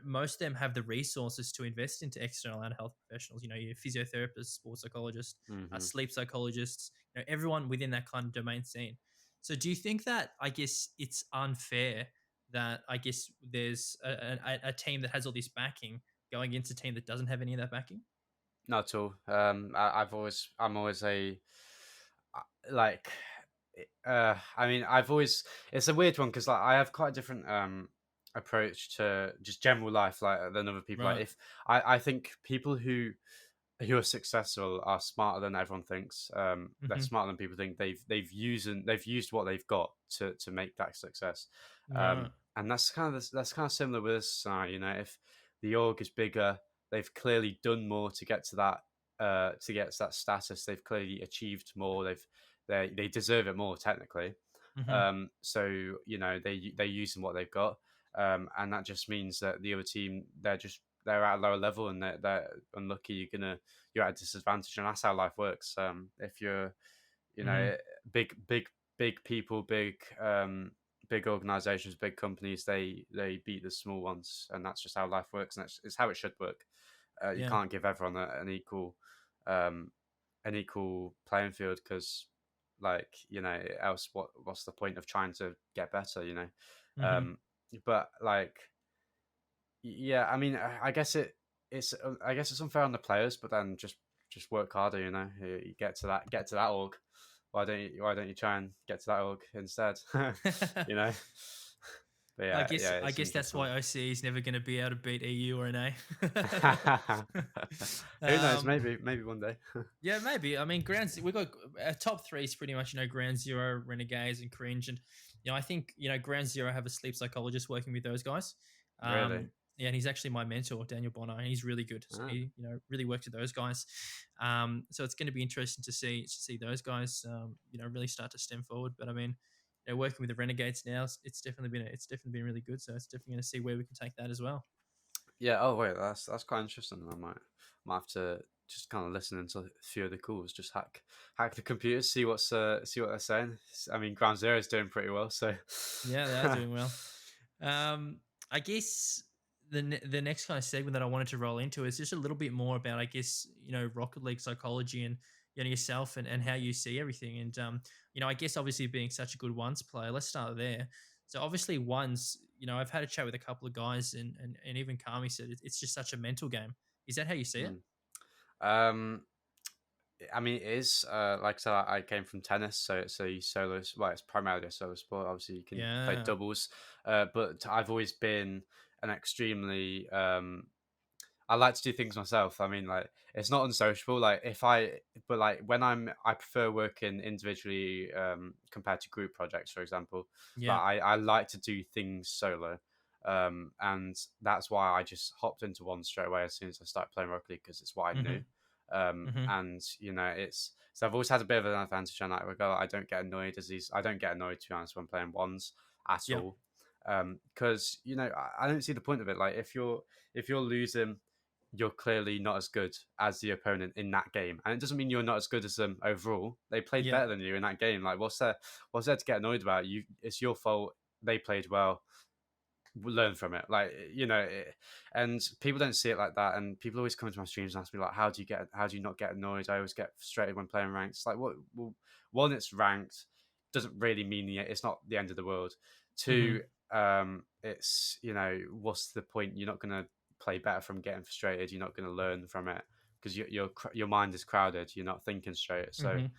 most of them have the resources to invest into external and health professionals. Your physiotherapists, sports psychologists, Hmm. sleep psychologists. Everyone within that kind of domain scene. So do you think that I guess it's unfair that I guess there's a team that has all this backing going against a team that doesn't have any of that backing? Not at all. I'm always like, I mean, it's a weird one because like I have quite a different approach to just general life like than other people. Like Right. if I think people who are successful are smarter than everyone thinks. They're Hmm. smarter than people think. They've used what they've got to make that success. Right. And that's kind of similar with this scenario. If the org is bigger, they've clearly done more to get to that status. They've clearly achieved more. They deserve it more technically. Hmm. So they're using what they've got, and that just means that the other team they're at a lower level and they're unlucky. You're at a disadvantage, and that's how life works. If you're you Hmm. know big people, big organizations, big companies, they beat the small ones, and that's just how life works, and it's how it should work. You Yeah. can't give everyone um, an equal playing field because, like, else what's the point of trying to get better? Hmm. Um, but like, yeah, I mean, I guess it's unfair on the players, but then just work harder. You get to that org. Why don't you try and get to that org instead? you know. But I yeah, guess yeah, I it's guess that's interesting. why OCE is never going to be able to beat EU or an A. Who knows? um, Maybe one day. yeah, maybe. I mean, we got top three is pretty much Ground Zero, Renegades, and Cringe, and I think Ground Zero have a sleep psychologist working with those guys. Really? Yeah, and he's actually my mentor, Daniel Bonner, and he's really good. So Ah. he, really worked with those guys. So it's going to be interesting to see those guys, really start to stem forward. But I mean, working with the Renegades now, it's definitely been really good. So it's definitely going to see where we can take that as well. Yeah. Oh wait, that's quite interesting. I might have to just kind of listen into a few of the calls. Just hack the computers, see what they're saying. I mean, Ground Zero is doing pretty well. So Yeah, they are doing well. I guess the next kind of segment that I wanted to roll into is just a little bit more about, I guess, Rocket League psychology and yourself and how you see everything. And I guess obviously being such a good ones player, let's start there. So obviously ones, I've had a chat with a couple of guys and even Kami said it's just such a mental game. Is that how you see it? mm. um, I mean, it is like I said, I came from tennis, so you solo. Well, it's primarily a solo sport. Obviously, you can play Yeah. doubles, but I've always been an extremely I like to do things myself. I mean, like it's not unsociable. But like when I prefer working individually compared to group projects, for example. Yeah. Like I like to do things solo, and that's why I just hopped into one straight away as soon as I started playing Rocket League because it's what I knew. Mhm. Mhm. And it's so I've always had a bit of an advantage on that regard. I don't get annoyed I don't get annoyed to be honest when playing ones at Yeah. all, because I don't see the point of it. Like if you're losing, you're clearly not as good as the opponent in that game, and it doesn't mean you're not as good as them overall. They played Yeah. better than you in that game. Like what's there to get annoyed about? You It's your fault. They played well. Learn from it, and people don't see it like that. And people always come to my streams and ask me like, how do you not get annoyed? I always get frustrated when playing ranked. It's like, what? Well, one, it's ranked doesn't really mean it's not the end of the world. Mhm. Two, it's what's the point? You're not gonna play better from getting frustrated. You're not gonna learn from it because your mind is crowded. You're not thinking straight. So, Mhm.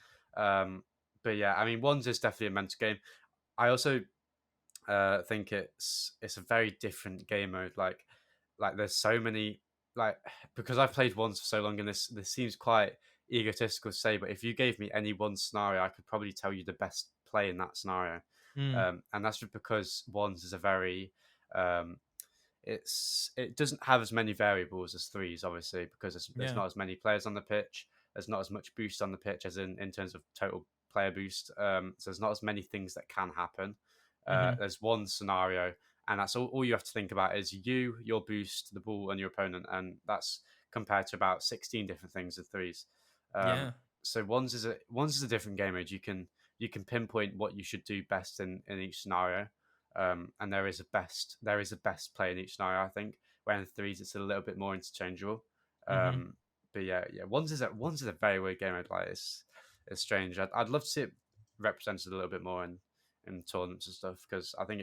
um, but yeah, I mean, one's is definitely a mental game. I also think it's a very different game mode. Like there's so many, like, because I've played ones for so long, and this seems quite egotistical to say, but if you gave me any one scenario, I could probably tell you the best play in that scenario. Mm. And that's just because ones is a very um, it doesn't have as many variables as threes, obviously, because there's Yeah. not as many players on the pitch. There's not as much boost on the pitch as in terms of total player boost. So there's not as many things that can happen. Mhm. There's one scenario, and that's all you have to think about is your boost, the ball, and your opponent, and that's compared to about 16 different things in threes. Um, Yeah. so one's is a different game mode. You can pinpoint what you should do best in each scenario, and there is a best play in each scenario. I think where in threes it's a little bit more interchangeable. Mhm. Um, but yeah, one's is a very weird game. Like it's strange. I'd love to see it represented a little bit more in tournaments and stuff because I think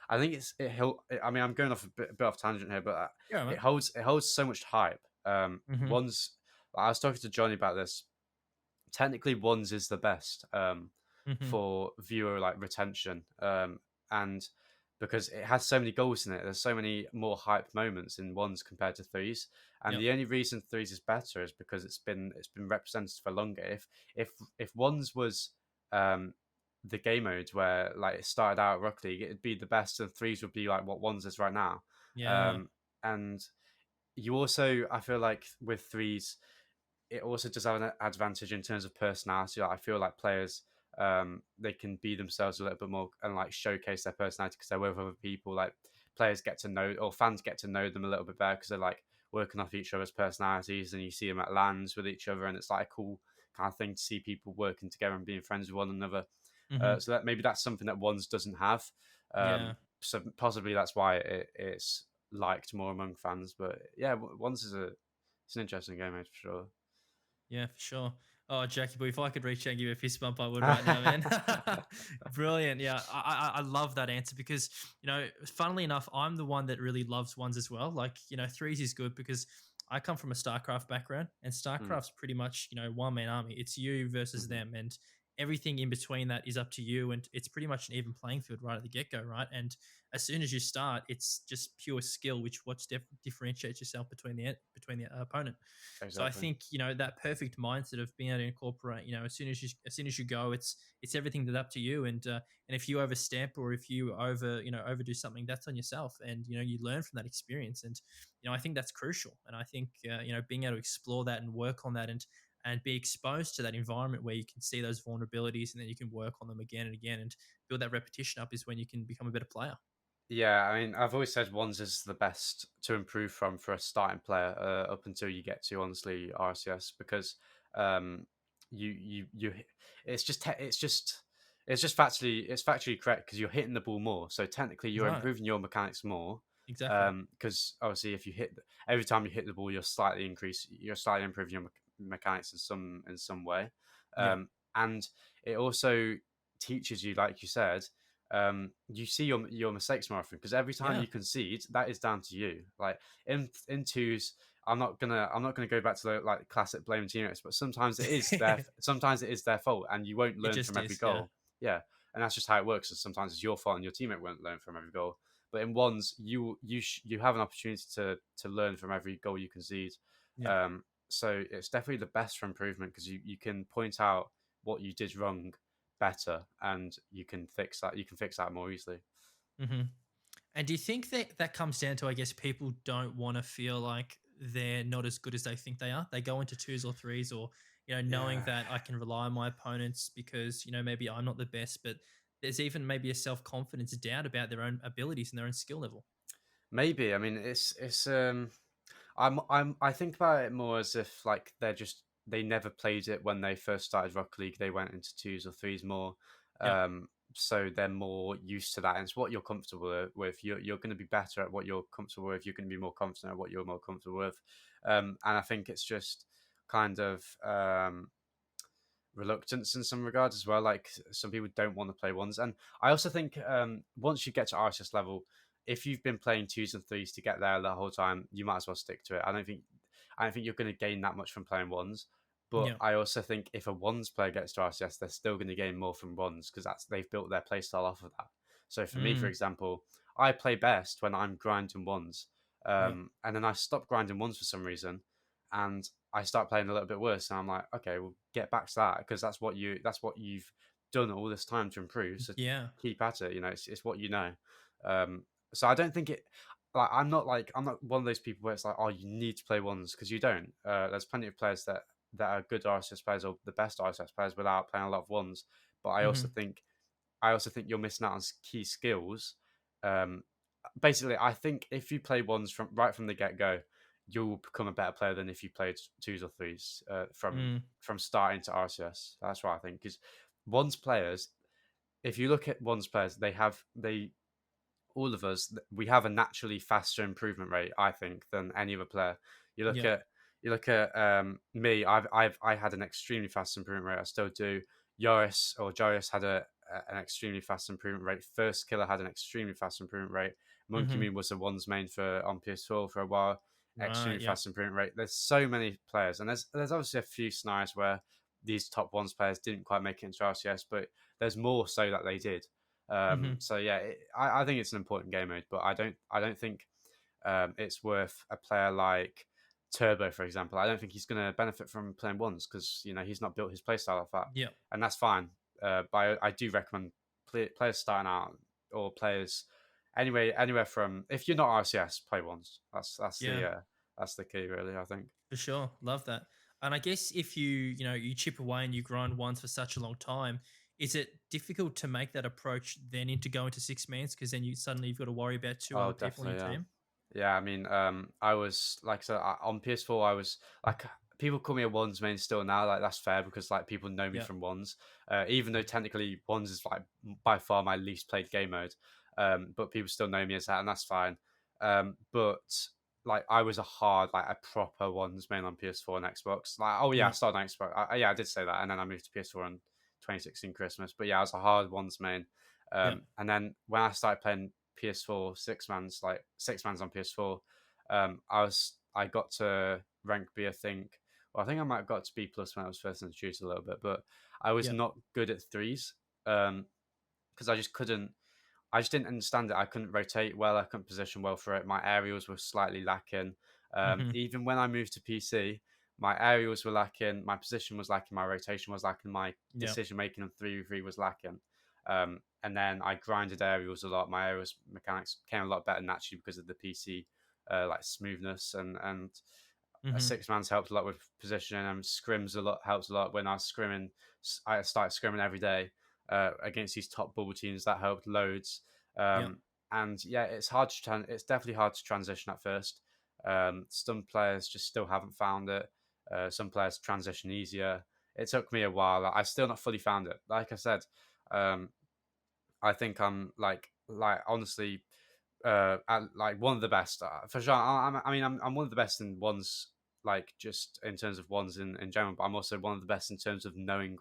I mean, I'm going off a bit off tangent here, but Yeah, man. it holds so much hype. Mhm. One's I was talking to Johnny about this. Technically, one's is the best Mhm. for viewer like retention, and because it has so many goals in it, there's so many more hype moments in ones compared to threes. And Yep. the only reason threes is better is because it's been represented for longer. If ones was um, the game mode where like it started out Rocket League, it'd be the best, and threes would be like what ones is right now. Yeah. And you also, I feel like with threes it also does have an advantage in terms of personality. Like, I feel like players, they can be themselves a little bit more and like showcase their personality because they're with other people. Like players get to know, or fans get to know them a little bit better because they're like working off each other's personalities, and you see them at lands with each other, and it's like a cool kind of thing to see people working together and being friends with one another. Mhm. So that maybe that's something that ones doesn't have. Yeah. So possibly that's why it's liked more among fans. But yeah, ones is a it's an interesting game mode for Yeah, for sure. Oh, Jackie boy, if I could reach out and give you a fist bump, I would right now, man. sure. Brilliant. Yeah, I love that answer because, funnily enough, I'm the one that really loves ones as well. Like, threes is good because I come from a StarCraft background, and Mm, StarCraft's pretty much, one man army. It's you versus mhm, them. And everything in between that is up to you, and it's pretty much an even playing field right at the get go, right? And as soon as you start, it's just pure skill, which what differentiates yourself between the opponent. So I Exactly. think that perfect mindset of being able to incorporate, as soon as you go, it's everything that's up to you, and if you overstep or if you overdo something, that's on yourself, and you learn from that experience, and I think that's crucial, and I think being able to explore that and work on that and be exposed to that environment where you can see those vulnerabilities and then you can work on them again and again and build that repetition up is when you can become a better player. Yeah, I mean, I've always said ones is the best to improve from for a starting player up until you get to honestly RCS because um, you it's just it's factually correct because you're hitting the ball more, so technically you're Right. improving your mechanics more. Exactly. Because obviously, if you every time you hit the ball, you're slightly improving your mechanics in some way, Yeah. and it also teaches you, like you said, you see your mistakes more often because every time Yeah. you concede, that is down to you. Like in twos, I'm not gonna go back to the like classic blame teammates, but sometimes it is their fault, and you won't It learn from just every is. Yeah. goal. Yeah, and that's just how it works. Is sometimes it's your fault, and your teammate won't learn from every goal. But in ones, you have an opportunity to learn from every goal you concede. Yeah. So it's definitely the best for improvement because you can point out what you did wrong better and you can fix that more easily. hmm And do you think that that comes down to, I guess, people don't want to feel like they're not as good as they think they are? They go into twos or threes, or knowing Yeah, that I can rely on my opponents because maybe I'm not the best, but there's even maybe a self confidence doubt about their own abilities and their own skill level. maybe. I mean, I think about it more as if like they never played it when they first started Rocket League. They went into twos or threes more, Yeah. so they're more used to that. And it's what you're comfortable with. You're going to be better at what you're comfortable with. You're going to be more confident at what you're more comfortable with. And I think it's just kind of reluctance in some regards as well. Like some people don't want to play ones, and I also think once you get to RSS level, if you've been playing twos and threes to get there the whole time, you might as well stick to it. I don't think you're going to gain that much from playing ones. But Yeah. I also think if a ones player gets to RCS, they're still going to gain more from ones because they've built their playstyle off of that. So for me, for Mm, example, I play best when I'm grinding ones, yeah. and then I stop grinding ones for some reason, and I start playing a little bit worse, and I'm like, okay, well, get back to that because that's what you've done all this time to improve. So Yeah. keep at it. You know, it's what you know. Um, so I don't think it. I'm not one of those people where it's like, oh, you need to play ones because you don't. There's plenty of players that are good RSS players or the best RSS players without playing a lot of ones. But hmm I also think you're missing out on key skills. Um, Basically, I think if you play ones from right from the get go, you'll become a better player than if you played twos or threes Mm, from starting to RCS. That's what I think. Because ones players, if you look at ones players, they all of us we have a naturally faster improvement rate, I think, than any other player. You look yeah. at me. I had an extremely fast improvement rate. I still do. Joris had an extremely fast improvement rate. First Killer had an extremely fast improvement rate. Monkey hmm Moon was the ones main for on PS4 for a while. Right. Extremely Yeah. fast improvement rate. There's so many players, and there's obviously a few scenarios where these top ones players didn't quite make it into RCS, but there's more so that they did. hmm So yeah, I think it's an important game mode, but I don't think it's worth a player like Turbo, for example. I don't think he's going to benefit from playing ones because he's not built his playstyle off that, Yeah. and that's fine. But I do recommend players starting out or players anywhere from if you're not RCS, play ones. Yeah. That's the key, really. I think. For sure. Love that. And I guess if you chip away and you grind ones for such a long time, is it difficult to make that approach then into going to six mans? Because then you've got to worry about two Oh, other people on your definitely, yeah. team. Yeah, I mean, I was like, so on PS4, I was like, people call me a ones main still now. Like that's fair because like people know me Yeah. from ones, even though technically ones is like by far my least played game mode. But people still know me as that, and that's fine. But like I was like a proper ones main on PS4 and Xbox. Like, oh yeah, I Yeah. started on Xbox. Yeah, I did say that, and then I moved to PS4 in 2016 Christmas. But yeah, I was a hard ones main. Yeah. And then when I started playing PS4 six mans on PS4. I got to rank B, I think, Well, I think I might have got to B plus when I was first introduced a little bit, but I was Yeah. not good at threes because I just couldn't. I just didn't understand it. I couldn't rotate well. I couldn't position well for it. My aerials were slightly lacking. Hmm. Even when I moved to PC, my aerials were lacking. My position was lacking. My rotation was lacking. My Yeah. decision making on 3v3 was lacking. And then I grinded aerials a lot. My aerials mechanics came a lot better naturally because of the PC like smoothness and a Hmm. six man's helped a lot with positioning and scrims a lot helps a lot. When I was scrimming, I started scrimming every day against these top bubble teams. That helped loads. Yeah. And yeah, it's hard to it's definitely hard to transition at first. Some players just still haven't found it. Some players transition easier. It took me a while. I still not fully found it. Like I said, um, I think I'm like honestly like one of the best for sure. I mean, I'm one of the best in ones, like just in terms of ones in general. But I'm also one of the best in terms of knowing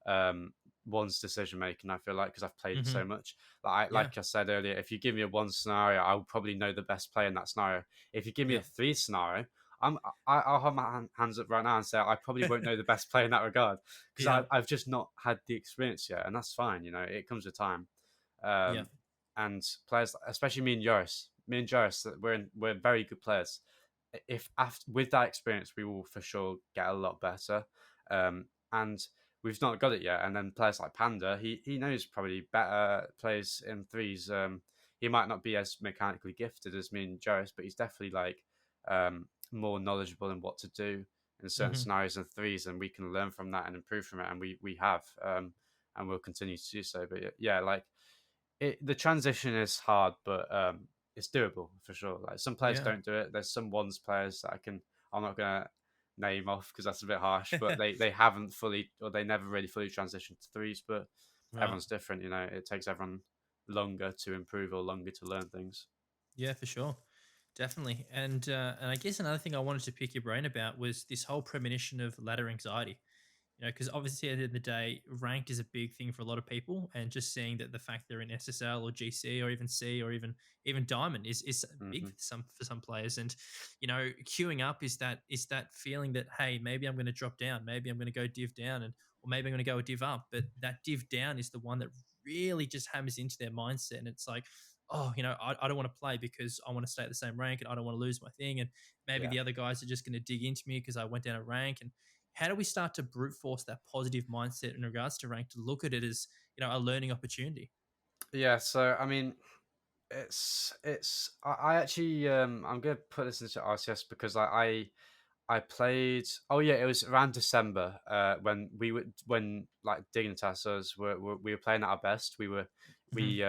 um, one's decision making. I feel like because I've played it Hmm. so much. Yeah. Like I said earlier, if you give me a one scenario, I'll probably know the best player in that scenario. If you give me a Yeah. three scenario, I'll have my hands up right now and say I probably won't know the best player in that regard because Yeah. I've just not had the experience yet, and that's fine. You know, it comes with time. Yeah. Um, and players, especially me and Joris, we're very good players. If after with that experience, we will for sure get a lot better. And we've not got it yet. And then players like Panda, he knows probably better plays in threes. He might not be as mechanically gifted as me and Joris, but he's definitely like more knowledgeable in what to do in certain Hmm. scenarios and threes, and we can learn from that and improve from it. And we have, and we'll continue to do so. But yeah, like the transition is hard, but it's doable for sure. Like some players Yeah. don't do it. There's some ones players that I'm not gonna name off because that's a bit harsh, but they haven't fully or they never really fully transitioned to threes. But Right. everyone's different, you know. It takes everyone longer to improve or longer to learn things. Yeah, for sure. Definitely. And I guess another thing I wanted to pick your brain about was this whole premonition of ladder anxiety. Because obviously at the end of the day, ranked is a big thing for a lot of people, and just seeing that the fact they're in SSL or GC or even C or even Diamond is big Hmm. for some players. And queuing up is that feeling that, hey, maybe I'm going to drop down, maybe I'm going to go div down, and or maybe I'm going to go a div up, but that div down is the one that really just hammers into their mindset, and it's like, oh, I don't want to play because I want to stay at the same rank and I don't want to lose my thing, and maybe Yeah. the other guys are just going to dig into me because I went down a rank. And how do we start to brute force that positive mindset in regards to rank to look at it as a learning opportunity? Yeah. So I mean, I actually I'm gonna put this into RCS because I played. Oh yeah, it was around December when when like Dignitas us we were playing at our best. Hmm. We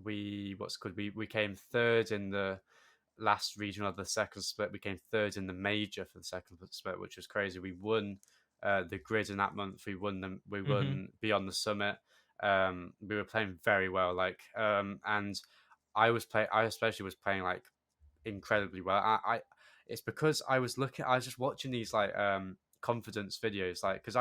we what's good. We came third in the last regional of the second split. We came third in the major for the second split, which was crazy. We won the grid in that month. We won them. We Hmm. won beyond the summit. We were playing very well. And I especially was playing like incredibly well. It's because I was just watching these like confidence videos, like because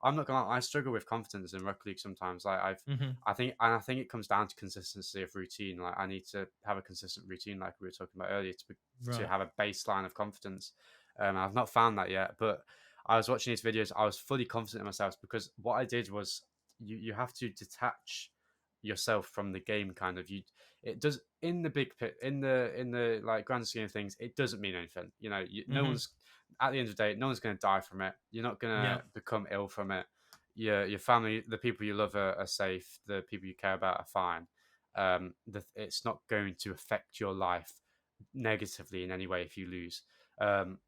I'm not gonna lie, I struggle with confidence in Rocket League sometimes. Hmm. I think it comes down to consistency of routine. Like I need to have a consistent routine, like we were talking about earlier, to Right. have a baseline of confidence. I've not found that yet, but I was watching these videos. I was fully confident in myself because what I did was you have to detach yourself from the game. Kind of you it does in the big pit in the like grand scheme of things, it doesn't mean anything. You know, no Hmm. one's at the end of the day, no one's going to die from it. You're not going Yeah. to become ill from it. Your family, the people you love are safe. The people you care about are fine. It's not going to affect your life negatively in any way if you lose. Um,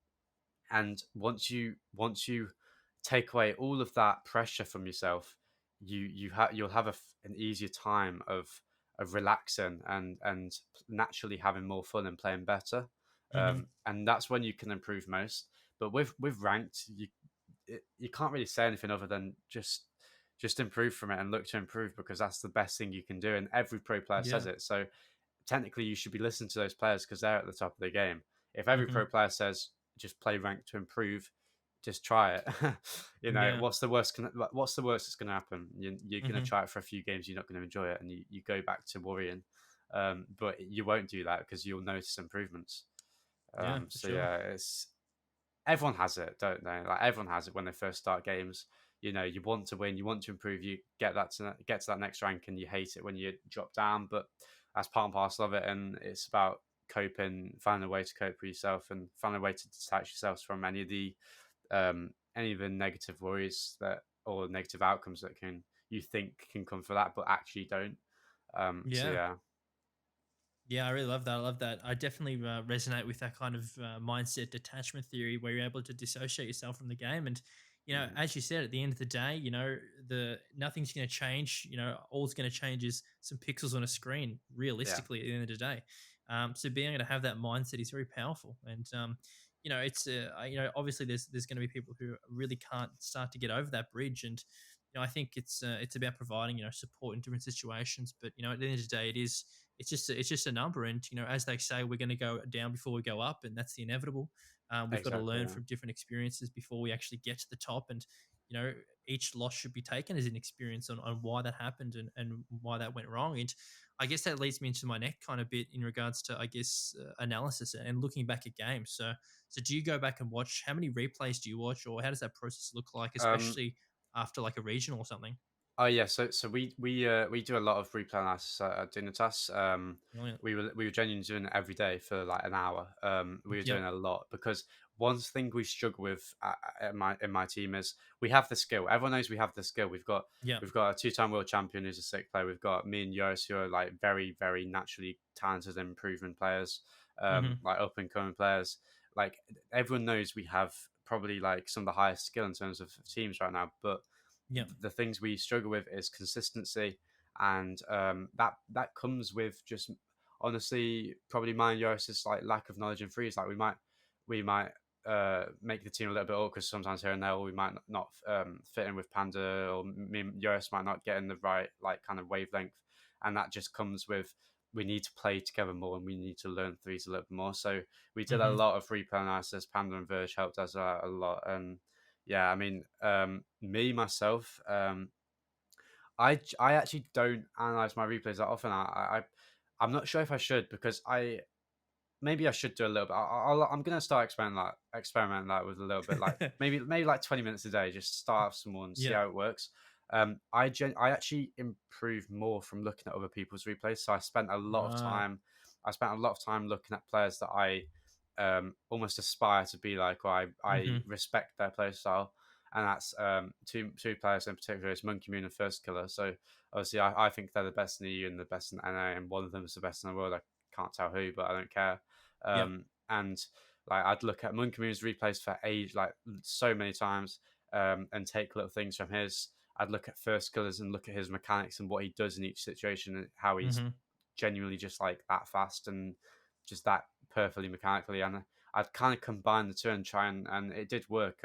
and once you take away all of that pressure from yourself, you'll have an easier time of relaxing and naturally having more fun and playing better. Hmm. And that's when you can improve most. But with ranked, you can't really say anything other than just improve from it and look to improve because that's the best thing you can do. And every pro player Yeah. says it. So technically you should be listening to those players because they're at the top of the game. If every Hmm. pro player says just play rank to improve, just try it. You know, Yeah. what's the worst that's going to happen? You're going to Hmm. try it for a few games, you're not going to enjoy it, and you go back to worrying. But you won't do that because you'll notice improvements. Yeah, for So sure. yeah, everyone has it, don't they? Like everyone has it when they first start games. You want to win, you want to improve, you get to that next rank, and you hate it when you drop down. But that's part and parcel of it, and it's about coping, finding a way to cope with yourself, and finding a way to detach yourselves from any of the negative worries that or negative outcomes that can you think can come for that, but actually don't. So Yeah. yeah, Yeah, I really love that. I love that. I definitely resonate with that kind of mindset detachment theory where you're able to dissociate yourself from the game. And, mm, as you said, at the end of the day, the nothing's going to change. All's going to change is some pixels on a screen, yeah, realistically, at the end of the day. So being able to have that mindset is very powerful. And, it's, obviously there's going to be people who really can't start to get over that bridge. And, I think it's about providing, support in different situations. But, at the end of the day, it's just a number, and as they say, we're going to go down before we go up, and that's the inevitable. We've got to exactly. learn Yeah. from different experiences before we actually get to the top, and each loss should be taken as an experience on why that happened, and why that went wrong. And I guess that leads me into my next kind of bit in regards to, I guess, analysis and looking back at games. So do you go back and watch? How many replays do you watch, or how does that process look like, Um, especially after like a regional or something? Oh yeah, so we do a lot of replay analysis at Dignitas. Brilliant. We were genuinely doing it every day for like an hour. We were doing Yep. a lot because one thing we struggle with in my team is we have the skill. Everyone knows we have the skill. Yep. We've got a two-time world champion who's a sick player. We've got me and Yoris who are like very very naturally talented and proven players, Mm-hmm. like up and coming players. Like everyone knows we have probably like some of the highest skill in terms of teams right now, but Yep. the things we struggle with is consistency, and that comes with just honestly probably mine Yoris's like lack of knowledge in threes. Like we might make the team a little bit awkward sometimes here and there, or we might not fit in with Panda, or me and Yoris might not get in the right like kind of wavelength, and that just comes with we need to play together more and we need to learn threes a little bit more. So we did a Mm-hmm. lot of replay analysis. Panda and Verge helped us a lot, and yeah, I mean, me myself, I actually don't analyze my replays that often. I'm not sure if I should because I maybe I should do a little bit. I'm gonna start experimenting that with a little bit, like maybe like 20 minutes a day. Just start off small and see Yeah. how it works. I actually improve more from looking at other people's replays. So Right. I spent a lot of time looking at players that I almost aspire to be like, or I Mhm. respect their play style. And that's two players in particular. It's Monkey Moon and First Killer. So obviously, I think they're the best in the EU and the best in NA, and one of them is the best in the world. I can't tell who, but I don't care. Yep. And like I'd look at Monkey Moon's replays for age like so many times, and take little things from his. I'd look at First Killers and look at his mechanics and what he does in each situation, and how he's Mhm. genuinely just like that fast and just that perfectly mechanically. And I'd kind of combine the two and try and it did work.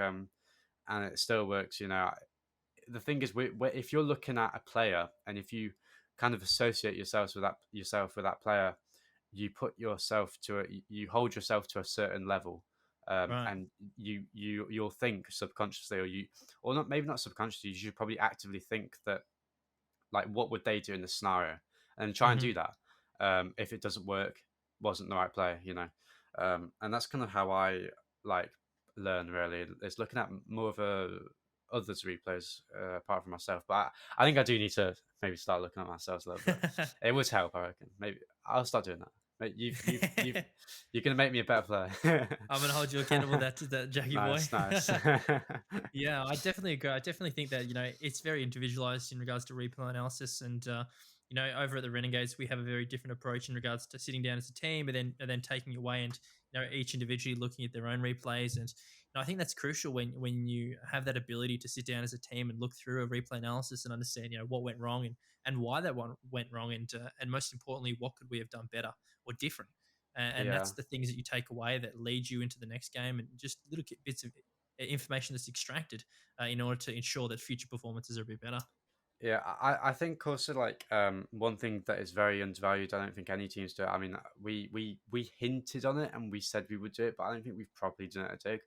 And it still works. The thing is, if you're looking at a player and if you kind of associate yourself with that player, you put yourself you hold yourself to a certain level, Right. and you'll think subconsciously, or not, maybe not subconsciously. You should probably actively think that like what would they do in this scenario, and try and Mhm. do that. If it doesn't work, wasn't the right player. And that's kind of how I like learn. Really, is looking at more of a others replays apart from myself. But I think I do need to maybe start looking at myself a little bit. It would help, I reckon. Maybe I'll start doing that. Mate, you're gonna make me a better player. I'm gonna hold you accountable to that Jackie boy. Nice, nice. Yeah, I definitely agree. I definitely think that it's very individualized in regards to replay analysis, and over at the Renegades we have a very different approach in regards to sitting down as a team, and then taking away and each individually looking at their own replays, and I think that's crucial when you have that ability to sit down as a team and look through a replay analysis and understand what went wrong, and why that one went wrong, and most importantly, what could we have done better or different. And Yeah. that's the things that you take away that lead you into the next game, and just little bits of information that's extracted in order to ensure that future performances are a bit better. Yeah, I think also like one thing that is very undervalued. I don't think any teams do it. I mean, we hinted on it and we said we would do it, but I don't think we've properly done it at Dig.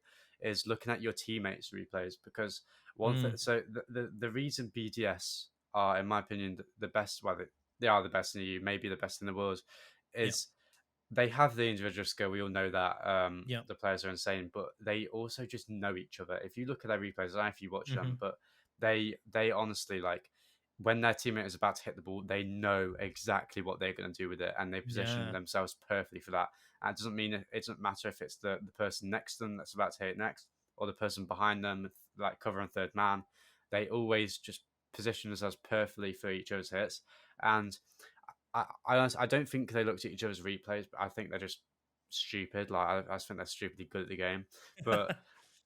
Is looking at your teammates' replays, because one thing. Mm, So the reason BDS are, in my opinion, the best. Well, they are the best in the EU, maybe the best in the world, yeah. is they have the individual skill. We all know that Yeah. the players are insane, but they also just know each other. If you look at their replays, I don't know if you watch Hmm. them, but they honestly like when their teammate is about to hit the ball, they know exactly what they're going to do with it, and they position Yeah. themselves perfectly for that. And it doesn't mean it doesn't matter if it's the person next to them that's about to hit it next, or the person behind them, like covering third man. They always just position themselves perfectly for each other's hits, and I don't think they looked at each other's replays, but I think they're just stupid. Like I just think they're stupidly good at the game. But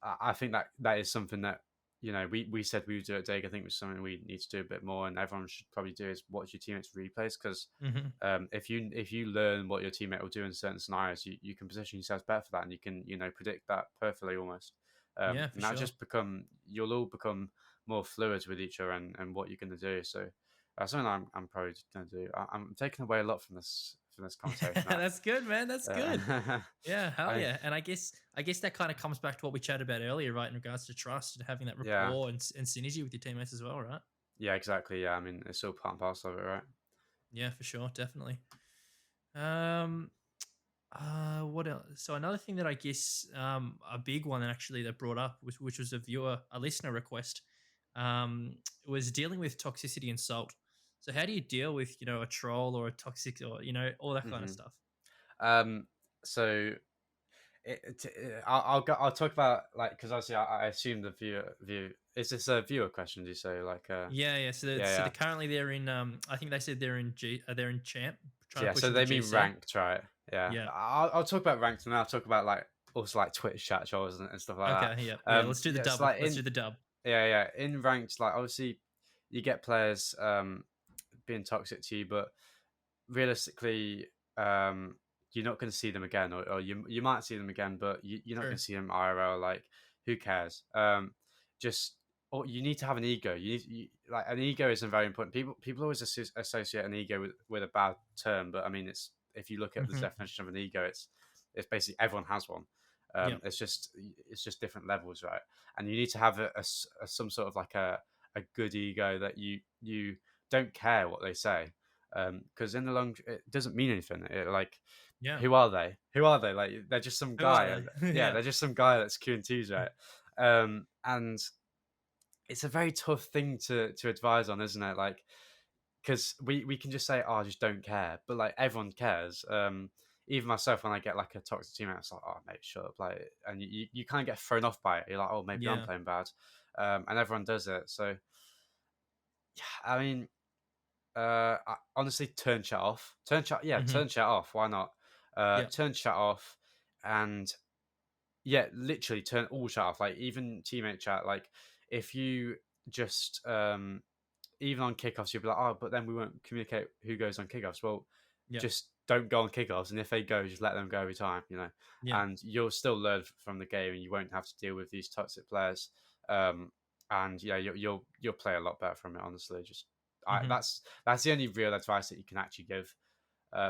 I think that is something that we said we would do at Dig. I think it's something we need to do a bit more, and everyone should probably do is watch your teammates replays because Hmm. if you learn what your teammate will do in certain scenarios, you can position yourselves better for that, and you can predict that perfectly almost. Yeah, for And that sure. just you'll all become more fluid with each other and what you're going to do. So that's something I'm probably going to do. I'm taking away a lot from this conversation. That's good, man. That's good. Yeah, hell I yeah. And I guess that kind of comes back to what we chatted about earlier, right? In regards to trust and having that yeah rapport and synergy with your teammates as well, right? yeah exactly yeah. I mean it's all part and parcel of it, right? Yeah, for sure, definitely. Um, what else? So another thing that I guess a big one actually that brought up, which was a listener request, was dealing with toxicity and salt. So how do you deal with a troll or a toxic or all that kind of hmm stuff? So I'll talk about like because obviously I assume the view is this a viewer question? Do you say like Yeah, yeah. So yeah so yeah currently they're in I think they said they're in champ trying to yeah push so into they mean GC. ranked, right? Yeah, Yeah. I'll talk about ranked and then I'll talk about like also like Twitch chat trolls and stuff like that. Okay. Yeah. Yeah. Let's do the Yeah, it's double. like Let's in do the dub. yeah in ranked like obviously you get players being toxic to you, but realistically, um, you're not going to see them again, or you might see them again, but you're not going True. to see them IRL. Like, who cares? Just or you need to have an ego. Like an ego isn't very important. People always associate an ego with a bad term, but I mean, it's if you look at the Hmm. definition of an ego, it's basically everyone has one. Yep. It's just different levels, right? And you need to have some sort of like a good ego that you don't care what they say because in the long it doesn't mean anything. Like, Yeah. who are they? Who are they? Like, they're just some Who are guy. they? Yeah, Yeah. they're just some guy that's Q and T's, right? And it's a very tough thing to advise on, isn't it? Like, because we can just say, "Oh, I just don't care," but like everyone cares. Even myself, when I get like a toxic teammate, it's like, "Oh, mate, shut up!" Like, and you kind of get thrown off by it. You're like, "Oh, maybe I'm Yeah. playing bad," and everyone does it. So, yeah, I mean, honestly, turn chat off. Hmm. Turn chat off. Why not? Yep. Turn chat off, and yeah, literally turn all chat off. Like even teammate chat. Like if you just even on kickoffs, you'll be like, oh, but then we won't communicate who goes on kickoffs. Well, Yep. just don't go on kickoffs, and if they go, just let them go every time. Yeah. And you'll still learn from the game, and you won't have to deal with these toxic players. And yeah, you'll play a lot better from it. Honestly, just Hmm. that's the only real advice that you can actually give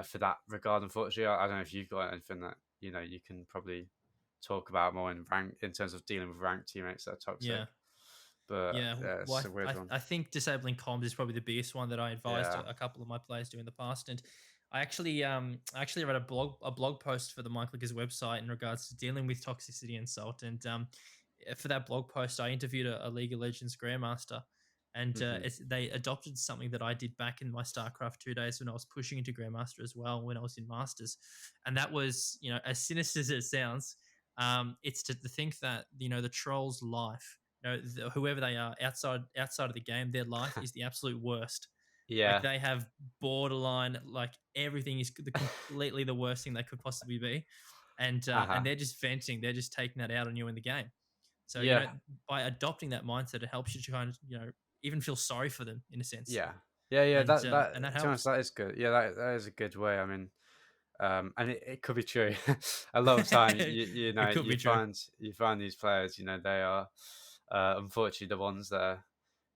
for that regard. Unfortunately, I don't know if you've got anything that you can probably talk about more in terms of dealing with ranked teammates that are toxic. Yeah. But Yeah, yeah, well, it's a weird one. I think disabling comms is probably the biggest one that I advised Yeah. a couple of my players do in the past, and I actually read a blog post for the Mindclickers website in regards to dealing with toxicity and salt, and for that blog post, I interviewed a League of Legends grandmaster, and hmm they adopted something that I did back in my StarCraft 2 days when I was pushing into grandmaster as well when I was in Masters, and that was as sinister as it sounds, it's to think that the troll's life whoever they are outside of the game, their life is the absolute worst. Like Yeah. they have borderline, like everything is completely the worst thing they could possibly be, and Uh-huh. they're just venting, they're just taking that out on you in the game. So Yeah. by adopting that mindset, it helps you to kind of even feel sorry for them in a sense, Yeah. Yeah, yeah, and that to be honest, helps. that is good. Yeah, that is a good way. I mean, and it could be true. A lot of time, It could be true. you find these players, they are unfortunately the ones that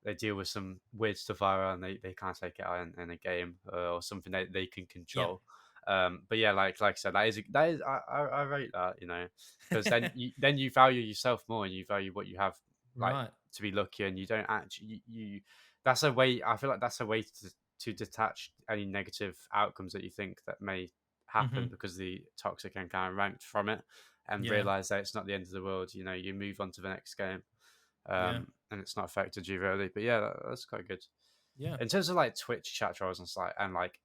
they deal with some weird stuff IRL and they can't take it out in a game or something they can Yeah. control. But yeah, like I said, that is I rate that, because then you value yourself more and you value what you have, like Right. to be lucky, and you don't actually you that's a way I feel like that's a way to detach any negative outcomes that you think that may happened Mhm. because the toxic and kind of ranked from it and Yeah. realized that it's not the end of the world. You know, you move on to the next game, Yeah. and it's not affected you really. But yeah, that's quite good. Yeah. In terms of like Twitch chat trolls and stuff, and like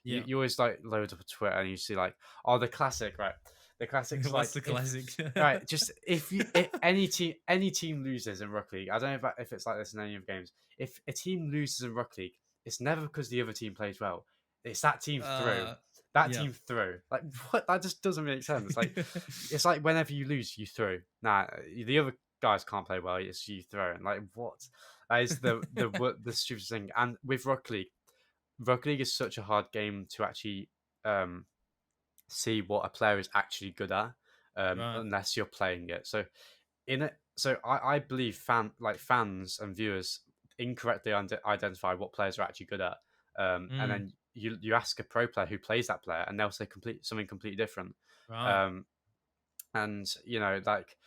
Yeah. you always like load up a Twitter and you see like, oh, the classic, right? The classics What's like the if classic? right, just if any team loses in Rocket League, I don't know if it's like this in any of the games. If a team loses in Rocket League, it's never because the other team plays well. It's that team through. Uh, That yeah. team through. Like what? That just doesn't make sense. Like it's like whenever you lose, you throw. Nah, the other guys can't play well. It's you throw. And like what? That is the stupidest thing. And with Rocket League is such a hard game to actually um, see what a player is actually good at, Right. unless you're playing it. So in it, so I believe fans and viewers incorrectly identify what players are actually good at, and Mm. then you ask a pro player who plays that player, and they'll say something completely different. Right. Um, and you know like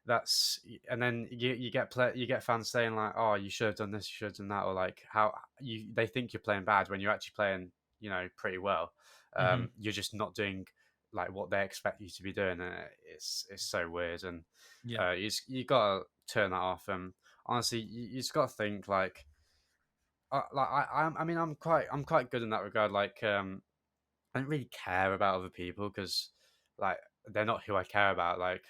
that's and then you get fans saying like, oh, you should have done this, you should have done that, or like how you they think you're playing bad when you're actually playing, you know, pretty well. Mhm. You're just not doing like what they expect you to be doing, and it's so weird. And Yeah. you gotta turn that off. And honestly, you just gotta think like I mean I'm quite good in that regard. Like I don't really care about other people because like they're not who I care about. Like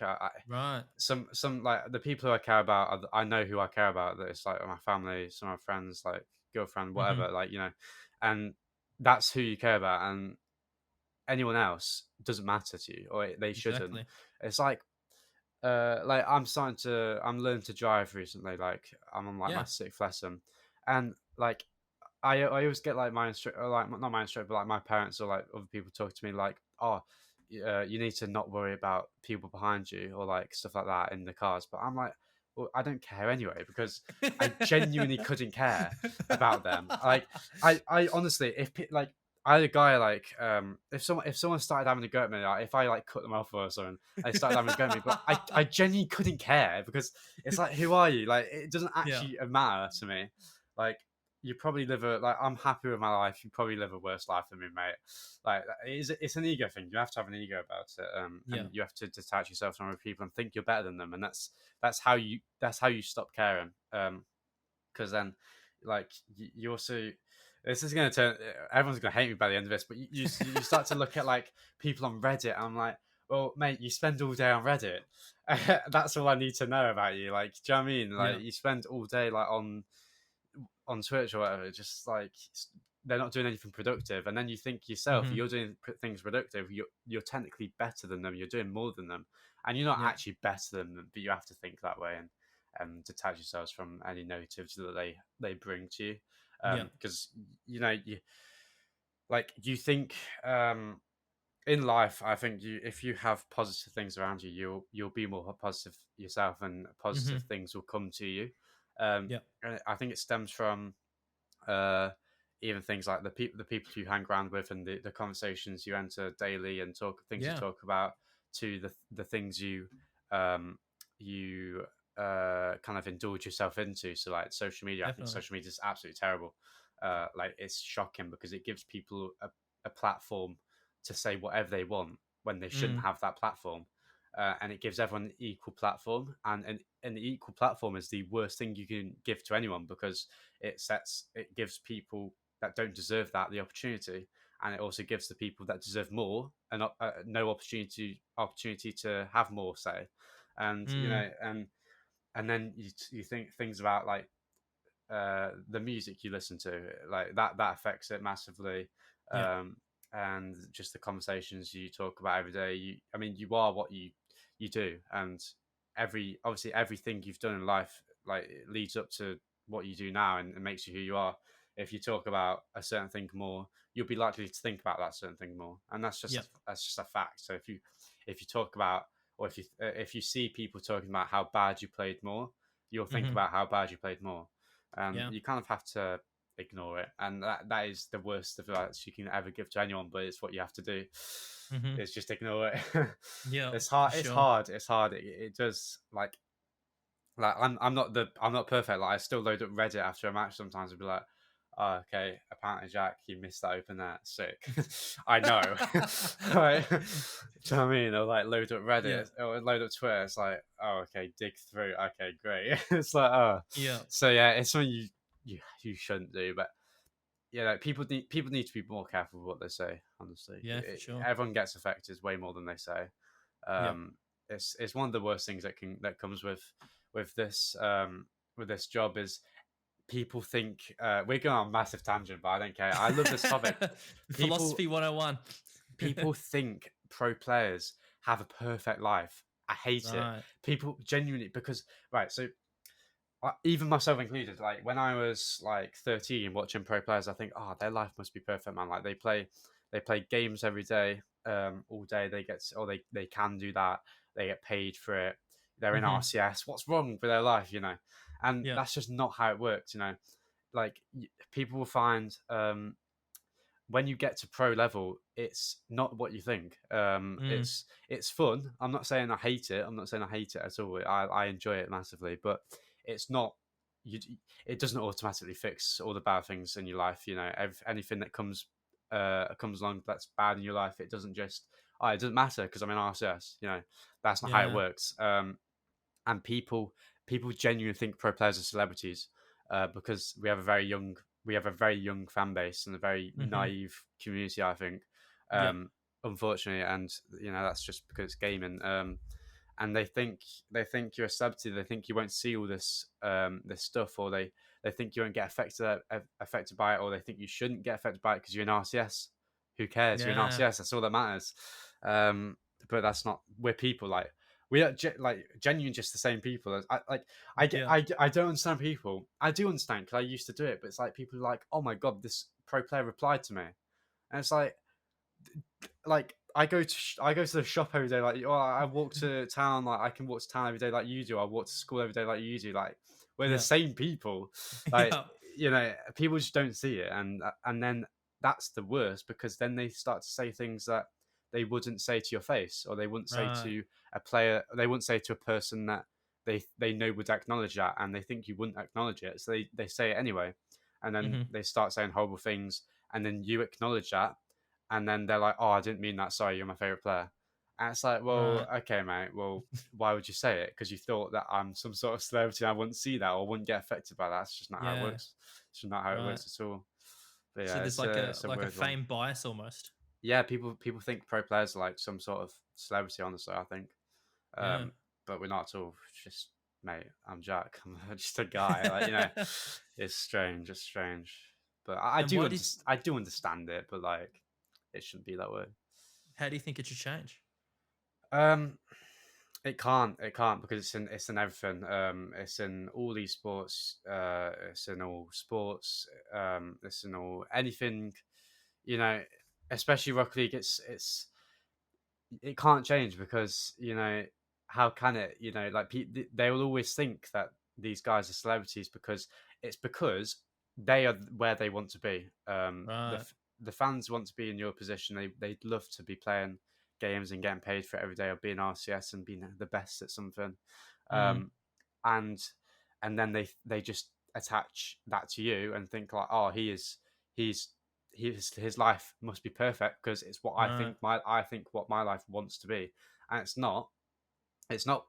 Right. some like the people who I care about, I know who I care about. That it's like my family, some of my friends, like girlfriend, Mhm. whatever. Like you know, and that's who you care about. And anyone else doesn't matter to you, or they shouldn't. Exactly. It's like I'm learning to drive recently. Like I'm on like my Yeah. sixth lesson, and like I always get like my instructor, like not my instructor, but like my parents or like other people talk to me like, oh, you need to not worry about people behind you or like stuff like that in the cars. But I'm like, well, I don't care anyway because I genuinely couldn't care about them. Like I honestly, like I had a guy like if someone started having a go at me, like, if I like cut them off or something, they started having a go at me, but I genuinely couldn't care because it's like, who are you? Like it doesn't Yeah. actually matter to me. Like you probably live a like I'm happy with my life. You probably live a worse life than me, mate. Like it's an ego thing. You have to have an ego about it, Yeah. and you have to detach yourself from other people and think you're better than them, and that's how you stop caring. Because then, like you also. This is going to turn. Everyone's going to hate me by the end of this, but you start to look at like people on Reddit, and I'm like, well, mate, you spend all day on Reddit. That's all I need to know about you. Like, do you know what I mean? Yeah. Like, you spend all day like on Twitch or whatever, just like they're not doing anything productive, and then you think yourself, Mhm. you're doing things productive. You're technically better than them. You're doing more than them, and you're not Yeah. actually better than them. But you have to think that way and detach yourselves from any negatives that they bring to you, Yeah. because you know you think in life, I think if you have positive things around you, you'll be more positive yourself, and positive Mhm. things will come to you. Yeah. And I think it stems from uh, even things like the people you hang around with and the conversations you enter daily and things you Yeah. talk about to the things you kind of indulge yourself into. So like social media, I think Definitely. social media is absolutely terrible. Like it's shocking because it gives people a platform to say whatever they want when they shouldn't Mm. have that platform. And it gives everyone an equal platform, and an equal platform is the worst thing you can give to anyone because it gives people that don't deserve that the opportunity, and it also gives the people that deserve more no opportunity to have more say. And you Mm. know and then you think things about like the music you listen to, like that affects it massively. Yeah. um and just the conversations you talk about every day. I mean, you are what you do, and obviously everything you've done in life like it leads up to what you do now, and it makes you who you are. If you talk about a certain thing more, you'll be likely to think about that certain thing more, and Yeah. that's just a fact. So if you talk about, or if you see people talking about how bad you played more, you'll think Mhm. about how bad you played more, and Yeah. you kind of have to ignore it. And that is the worst advice you can ever give to anyone, but it's what you have to do. Mhm. Is just ignore it. Yeah. It's For hard. It's sure. hard. It's hard. It does like I'm not perfect. Like I still load up Reddit after a match sometimes and be like, oh, okay, apparently Jack, you missed that open net. Sick. I know. Right. Do you know what I mean? Or like load up Yeah. Reddit or load up Twitter. It's like, oh, okay, dig through. Okay, great. It's like, oh. Yeah. So yeah, it's something you shouldn't do. But yeah, like people need to be more careful with what they say. Honestly, Yeah, for sure. everyone gets affected way more than they say. Yep. It's one of the worst things that comes with with this job is people think we're going on a massive tangent, but I don't care. I love this topic. People Philosophy 101. people think pro players have a perfect life. I hate it. Right. People genuinely because right, so even myself included, like when I was like 13 watching pro players, I think, oh, their life must be perfect, man. Like they play games every day, all day. They get or they can do that. They get paid for it. They're in Hmm. RCS. What's wrong with their life, you know? And Yeah. that's just not how it works, you know. Like people will find when you get to pro level, it's not what you think. Mm. It's fun. I'm not saying I hate it. I'm not saying I hate it at all. I enjoy it massively, but it's not. You, it doesn't automatically fix all the bad things in your life. You know, anything that comes along that's bad in your life, it doesn't just. Oh, it doesn't matter because I'm in RCS. You know, that's not how it Yeah. works. And people genuinely think pro players are celebrities because we have a very young fan base and a very Hmm. naive community. I think, Yep. um, unfortunately, and you know that's just because it's gaming. And they think you're a celebrity. They think you won't see all this stuff, or they think you won't get affected by it, or they think you shouldn't get affected by it because you're in RCS. Who cares? You're in Yeah. RCS. That's all that matters. But that's not. We're people like we are like genuine, just the same people. As I like. Yeah. I don't understand people. I do understand because I used to do it, but it's like people are like, oh my god, this pro player replied to me, and it's like I go to the shop every day. Like, oh, I walk to town. Like, I can walk to town every day, like you do. I walk to school every day, like you do. Like, we're the Yeah. same people. Like, Yeah. you know, people just don't see it, and then that's the worst because then they start to say things that they wouldn't say to your face, or they wouldn't say Right. to a player. They wouldn't say to a person that they know would acknowledge that, and they think you wouldn't acknowledge it, so they say it anyway, and then Hmm. they start saying horrible things, and then you acknowledge that, and then they're like, "Oh, I didn't mean that. Sorry, you're my favorite player." And it's like, well, Right. okay, mate. Well, why would you say it? Because you thought that I'm some sort of celebrity. And I wouldn't see that or wouldn't get affected by that. It's just not how it Yeah. works. It's just not how it Right. works at all. But So yeah, there's like a it's a weird one. fame bias almost. Yeah, people think pro players are like some sort of celebrity. Honestly, I think, Yeah. um, but we're not at all. It's just, mate, I'm Jack. I'm just a guy. Like you know, it's strange. It's strange. But And why do you, I do understand it. But like, it shouldn't be that way. how do you think it should change? Um, it can't because it's in everything. It's in all esports. It's in all sports. It's in all anything. You know, especially Rocket League. It can't change because you know how can it? You know, like they will always think that these guys are celebrities because they are where they want to be. Right. The fans want to be in your position. They'd love to be playing games and getting paid for it every day, or being RCS and being the best at something. Mm. Um, and then they just attach that to you and think like, oh, he's his life must be perfect because it's what Right. I think what my life wants to be, and it's not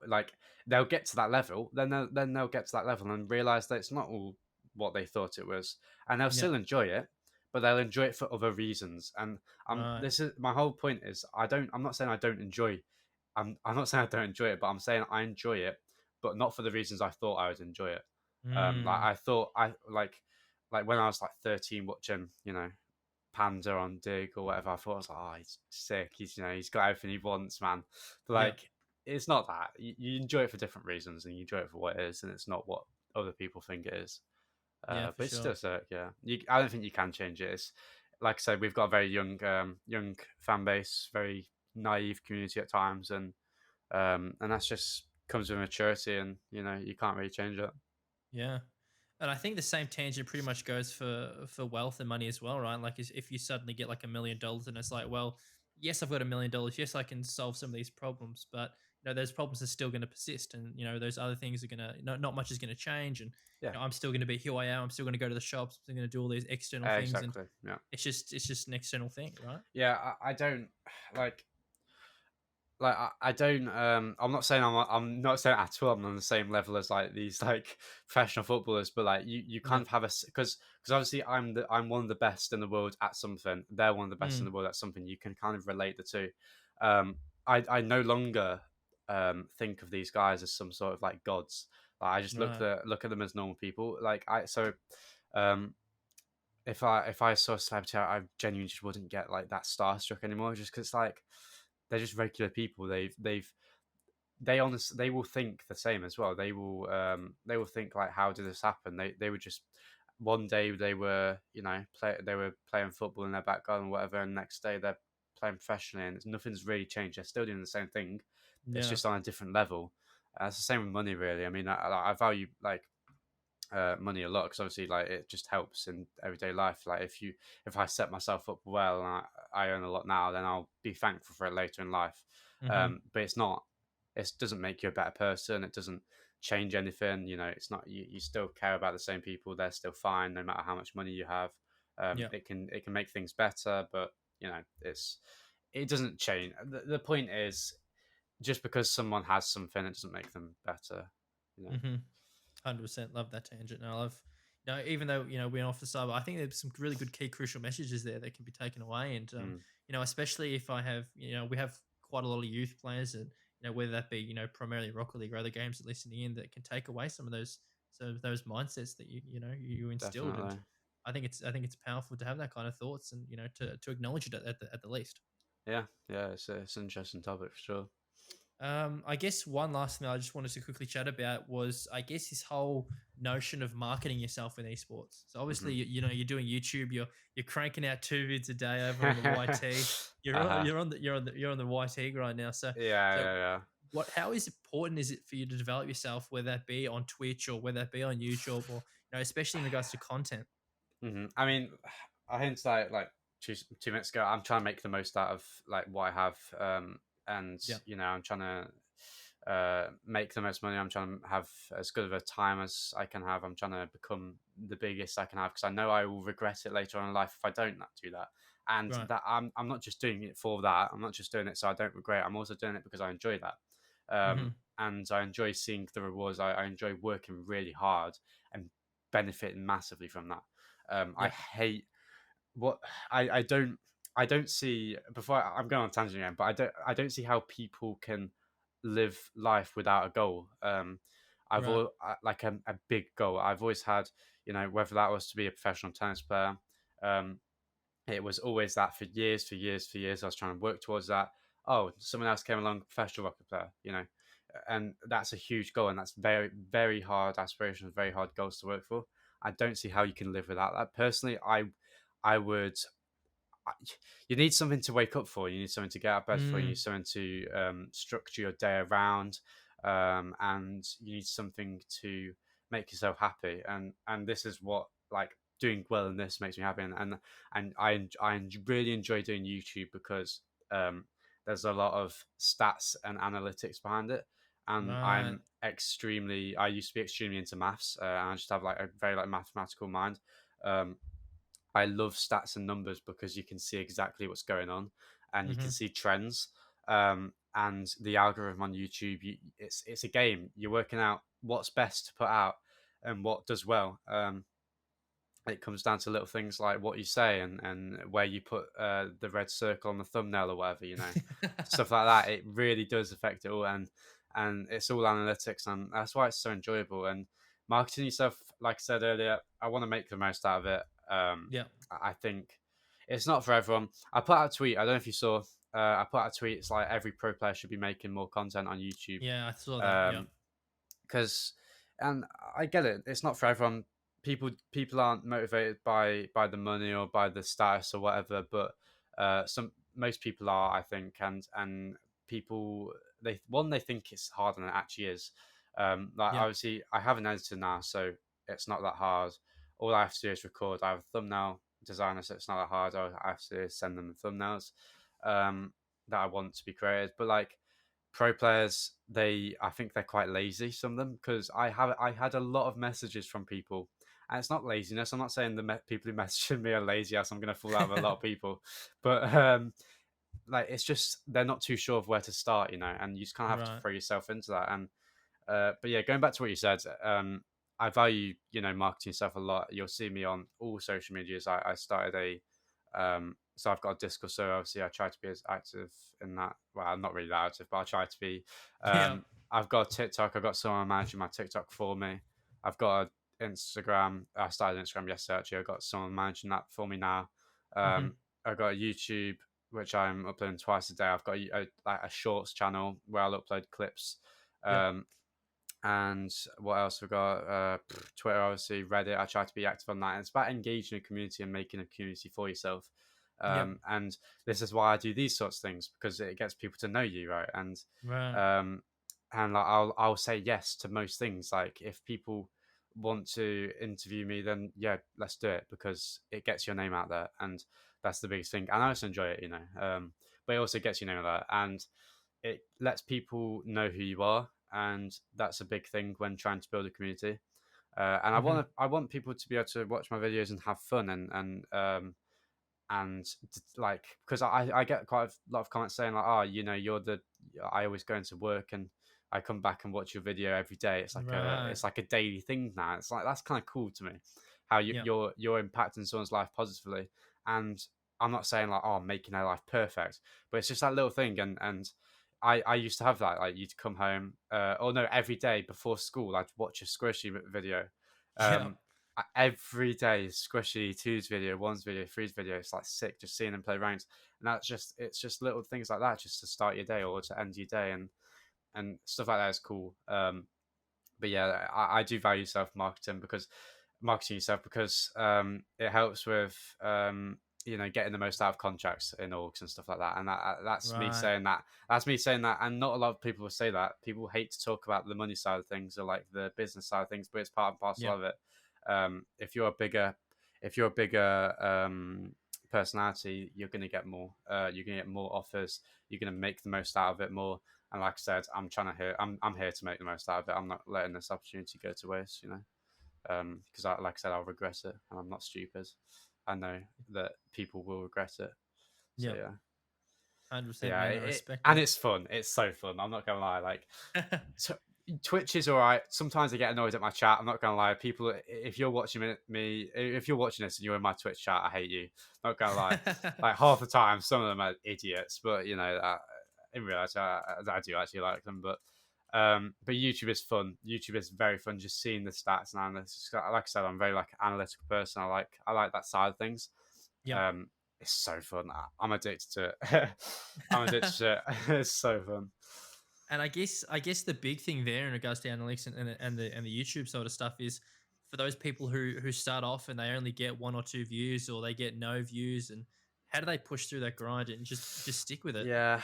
like they'll get to that level, then they'll get to that level and realize that it's not all what they thought it was, and they'll Yeah. still enjoy it, but they'll enjoy it for other reasons. And Right. this is my whole point is I'm not saying I don't enjoy, I'm not saying I don't enjoy it, but I'm saying I enjoy it, but not for the reasons I thought I would enjoy it. Like Mm. I thought I like when I was like 13 watching, you know, Panda on Dig or whatever, I thought I was like, oh, he's sick. He's you know he's got everything he wants, man. But Yeah. like, it's not that. You enjoy it for different reasons, and you enjoy it for what it is, and it's not what other people think it is. Yeah, for But it's sure. still sick. Yeah, I don't think you can change it. It's like I said, we've got a very young fan base, very naive community at times, and that's just comes with maturity, and you know you can't really change it. Yeah. And I think the same tangent pretty much goes for wealth and money as well, right? Like if you suddenly get like $1 million and it's like, well, yes, I've got $1 million. Yes, I can solve some of these problems, but those problems are still going to persist, and those other things are going to not much is going to change, and Yeah, I'm still going to be who I am. I'm still going to go to the shops. I'm still going to do all these external things, and exactly. Yeah, it's just an external thing, right? yeah. I don't like I don't I'm not saying I'm not saying at all I'm on the same level as like these like professional footballers, but like you kind Yeah. of have a because obviously I'm one of the best in the world at something, they're one of the best in Mm, the world at something. You can kind of relate the two. I no longer think of these guys as some sort of like gods. Like, I just right. look at them as normal people. Like I so um if I saw a celebrity, I genuinely just wouldn't get like that starstruck anymore, just because like they're just regular people. They will think the same as well. They will think like, how did this happen? They were just one day they were they were playing football in their back garden or whatever, and next day they're playing professionally, and nothing's really changed. They're still doing the same thing. It's Yeah. just on a different level. It's the same with money, really. I mean, I value like money a lot, because obviously like it just helps in everyday life. Like if I set myself up well and I earn a lot now, then I'll be thankful for it later in life. Hmm. But it doesn't make you a better person. It doesn't change anything. It's not you still care about the same people. They're still fine no matter how much money you have. Yeah. It can make things better, but it doesn't change. The point is, just because someone has something, it doesn't make them better. you know 100% love that tangent. And I love, even though we're off the side, but I think there's some really good key crucial messages there that can be taken away. And mm, especially if I have, we have quite a lot of youth players, and whether that be primarily Rocket League or other games that listening in, that can take away some of those mindsets that you instilled. And Definitely. I think it's powerful to have that kind of thoughts, and to acknowledge it at the least. Yeah, yeah, it's an interesting topic for sure. I guess one last thing I just wanted to quickly chat about was, I guess, this whole notion of marketing yourself in esports. So obviously, Hmm. you're doing YouTube, you're cranking out 2 vids a day over on the YT. You're on, Uh-huh. you're on the YT grind now. So Yeah, so yeah, yeah. how is important is it for you to develop yourself, whether that be on Twitch or whether that be on YouTube, or especially in regards to content? I mean, I hinted at like 2 minutes ago. I'm trying to make the most out of like what I have, and Yeah. I'm trying to make the most money. I'm trying to have as good of a time as I can have. I'm trying to become the biggest I can have, because I know I will regret it later on in life if I don't do that. And Right. that I'm not just doing it for that. I'm not just doing it so I don't regret it. I'm also doing it because I enjoy that. Hmm. And I enjoy seeing the rewards. I enjoy working really hard and benefiting massively from that. I Yeah. hate what I don't see before I'm going on a tangent again, but I don't see how people can live life without a goal. Right. Like a big goal. I've always had, whether that was to be a professional tennis player. Um, it was always that for years, for years, for years. I was trying to work towards that. Oh, someone else came along, professional rocket player. And that's a huge goal, and that's very, very hard aspirations, very hard goals to work for. I don't see how you can live without that. Personally, I would. You need something to wake up for. You need something to get out of bed for. You Mm, need something to structure your day around, and you need something to make yourself happy. And this is what, like, doing well in this makes me happy. And I really enjoy doing YouTube, because there's a lot of stats and analytics behind it. And right. I used to be extremely into maths, and I just have like a very like mathematical mind. Um, I love stats and numbers, because you can see exactly what's going on, and you can Hmm. see trends. And the algorithm on YouTube, it's a game. You're working out what's best to put out and what does well. It comes down to little things like what you say, and where you put the red circle on the thumbnail or whatever. Stuff like that. It really does affect it all, and it's all analytics, and that's why it's so enjoyable. And marketing yourself, like I said earlier, I want to make the most out of it. Yeah. I think it's not for everyone. I put out a tweet. I don't know if you saw. I put out a tweet. It's like every pro player should be making more content on YouTube. Yeah, I saw that. Yeah. Um, because and I get it. It's not for everyone. People aren't motivated by the money or by the status or whatever, but some most people are, I think. And people, they think it's harder than it actually is. Like, Yeah. obviously I have an editor now, so it's not that hard. All I have to do is record. I have a thumbnail designer, so it's not that hard. I have to send them the thumbnails that I want to be created. But like, pro players, I think they're quite lazy, some of them, because I had a lot of messages from people, and it's not laziness. I'm not saying the people who message me are lazy, as I'm going to fall out with a lot of people, but like it's just they're not too sure of where to start, and you just kind of have to Right. throw yourself into that. And but yeah, going back to what you said, I value marketing stuff a lot. You'll see me on all social medias. I started so I've got a Discord, so obviously I try to be as active in that. Well, I'm not really that active, but I try to be. Yeah. I've got a TikTok. I've got someone managing my TikTok for me. I've got an Instagram. I started Instagram yesterday. Actually, I've got someone managing that for me now. Hmm. I've got a YouTube which I'm uploading twice a day. I've got like a shorts channel where I'll upload clips. Yep. Um, and what else we got? Twitter, obviously, Reddit. I try to be active on that. It's about engaging a community and making a community for yourself. Yep. And this is why I do these sorts of things, because it gets people to know you, right? Right. Um, and like I'll say yes to most things. Like if people want to interview me, then yeah, let's do it, because it gets your name out there, and that's the biggest thing. And I also enjoy it, but it also gets your name out there, and it lets people know who you are, and that's a big thing when trying to build a community. And Hmm. I want people to be able to watch my videos and have fun, and like, because I get quite a lot of comments saying like, oh, you're the I always go into work and I come back and watch your video every day. Right. It's like a daily thing now. It's like, that's kind of cool to me, how Yep. you're impacting someone's life positively. And I'm not saying like, oh, I'm making their life perfect, but it's just that little thing. And I used to have that, like, you'd come home, or no, every day before school I'd watch a squishy video. Yep. um every day, squishy two's video, one's video, three's video. It's like sick just seeing them play ranks. And it's just little things like that, just to start your day or to end your day, and stuff like that is cool. But yeah, I do value self marketing, because marketing yourself, because it helps with getting the most out of contracts in orgs and stuff like that. And that's me Right. saying that. That's me saying that, and not a lot of people will say that. People hate to talk about the money side of things, or like the business side of things, but it's part and parcel Yep. of it. If you're a bigger personality, you're going to get more. You're going to get more offers. You're going to make the most out of it more. And like I said, I'm here to make the most out of it. I'm not letting this opportunity go to waste, because like I said, I'll regret it, and I'm not stupid. I know that people will regret it. So Yep. yeah, 100%, yeah, man. I respect and it. it's fun. It's so fun. I'm not gonna lie. Like, Twitch is all right. Sometimes I get annoyed at my chat. I'm not gonna lie. People, if you're watching if you're watching this and you're in my Twitch chat, I hate you. Not gonna lie. Like, half the time, some of them are idiots, but in reality, I do actually like them. But YouTube is fun. YouTube is very fun. Just seeing the stats and analytics. Like I said, I'm very like analytical person. I like that side of things. Yep. Um, it's so fun. I'm addicted to it. I'm addicted to it. It's so fun. And I guess the big thing there in regards to analytics and the YouTube sort of stuff is for those people who start off and they only get one or two views or they get no views, and how do they push through that grind and just stick with it? Yeah,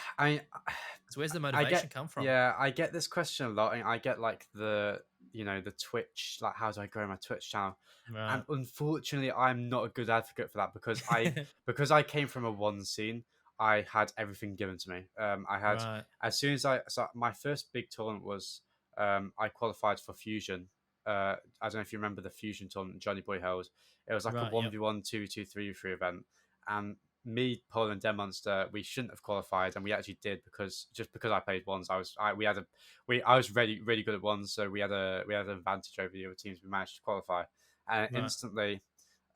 So where's the I motivation get come from? yeah, I get this question a lot, and I get like the Twitch, like, how do I grow my Twitch channel? And Right. unfortunately, I'm not a good advocate for that, because I came from a one scene. I had everything given to me. I had Right. as soon as my first big tournament was, I qualified for Fusion. I don't know if you remember the Fusion tournament Johnny Boy held. It was like a Right. Yep. 1v1, 2v2, 3v3 event, and me, Paul, and Demonster, we shouldn't have qualified, and we actually did, because I played ones. I was really good at ones, so we had an advantage over the other teams. We managed to qualify, and Right. instantly,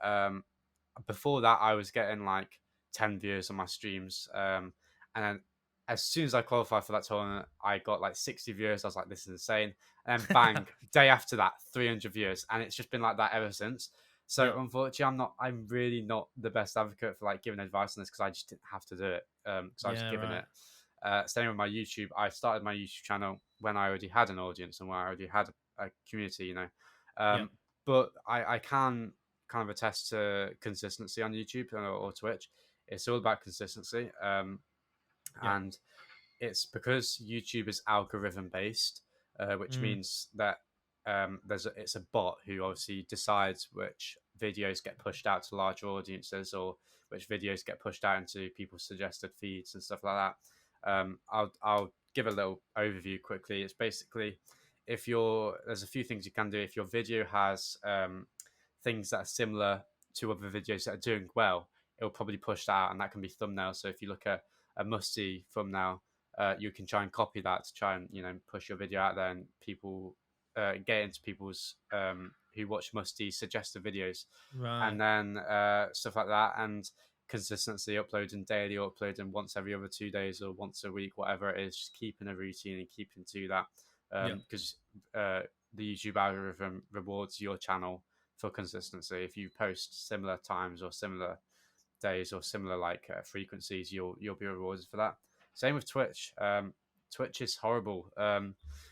um, before that, I was getting like 10 views on my streams, and then as soon as I qualified for that tournament, I got like 60 viewers. I was like, this is insane. And then bang, day after that, 300 viewers, and it's just been like that ever since. So Yep. unfortunately, I'm really not the best advocate for like giving advice on this, because I just didn't have to do it, because I was Yeah. given Right. it. Same with my YouTube. I started my YouTube channel when I already had an audience and when I already had a community, Yep. Um, but I can kind of attest to consistency on YouTube or Twitch. It's all about consistency, Yep. and it's because YouTube is algorithm based, which Mm. means that it's a bot who obviously decides which videos get pushed out to larger audiences, or which videos get pushed out into people's suggested feeds and stuff like that. I'll give a little overview quickly. It's basically there's a few things you can do if your video has things that are similar to other videos that are doing well. It'll probably push that out, and that can be thumbnail. So if you look at a musty thumbnail, you can try and copy that to try and push your video out there, and people get into people's who watch musty suggested videos, Right. and then stuff like that, and consistency uploading daily, uploading once every other 2 days or once a week, whatever it is, just keeping a routine and keeping to that, Yep. because the YouTube algorithm rewards your channel for consistency. If you post similar times or similar days or similar frequencies, you'll be rewarded for that. Same with Twitch. Twitch is horrible,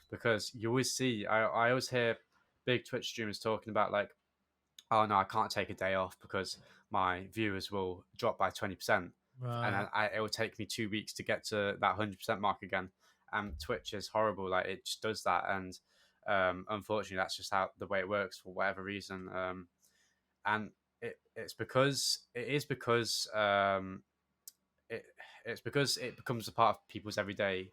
because you always see. I always hear big Twitch streamers talking about like, oh no, I can't take a day off because my viewers will drop by 20%, and Right. it will take me 2 weeks to get to that 100% mark again. And Twitch is horrible; like it just does that, and unfortunately, that's just how the way it works for whatever reason. And it is because it it's because it becomes a part of people's everyday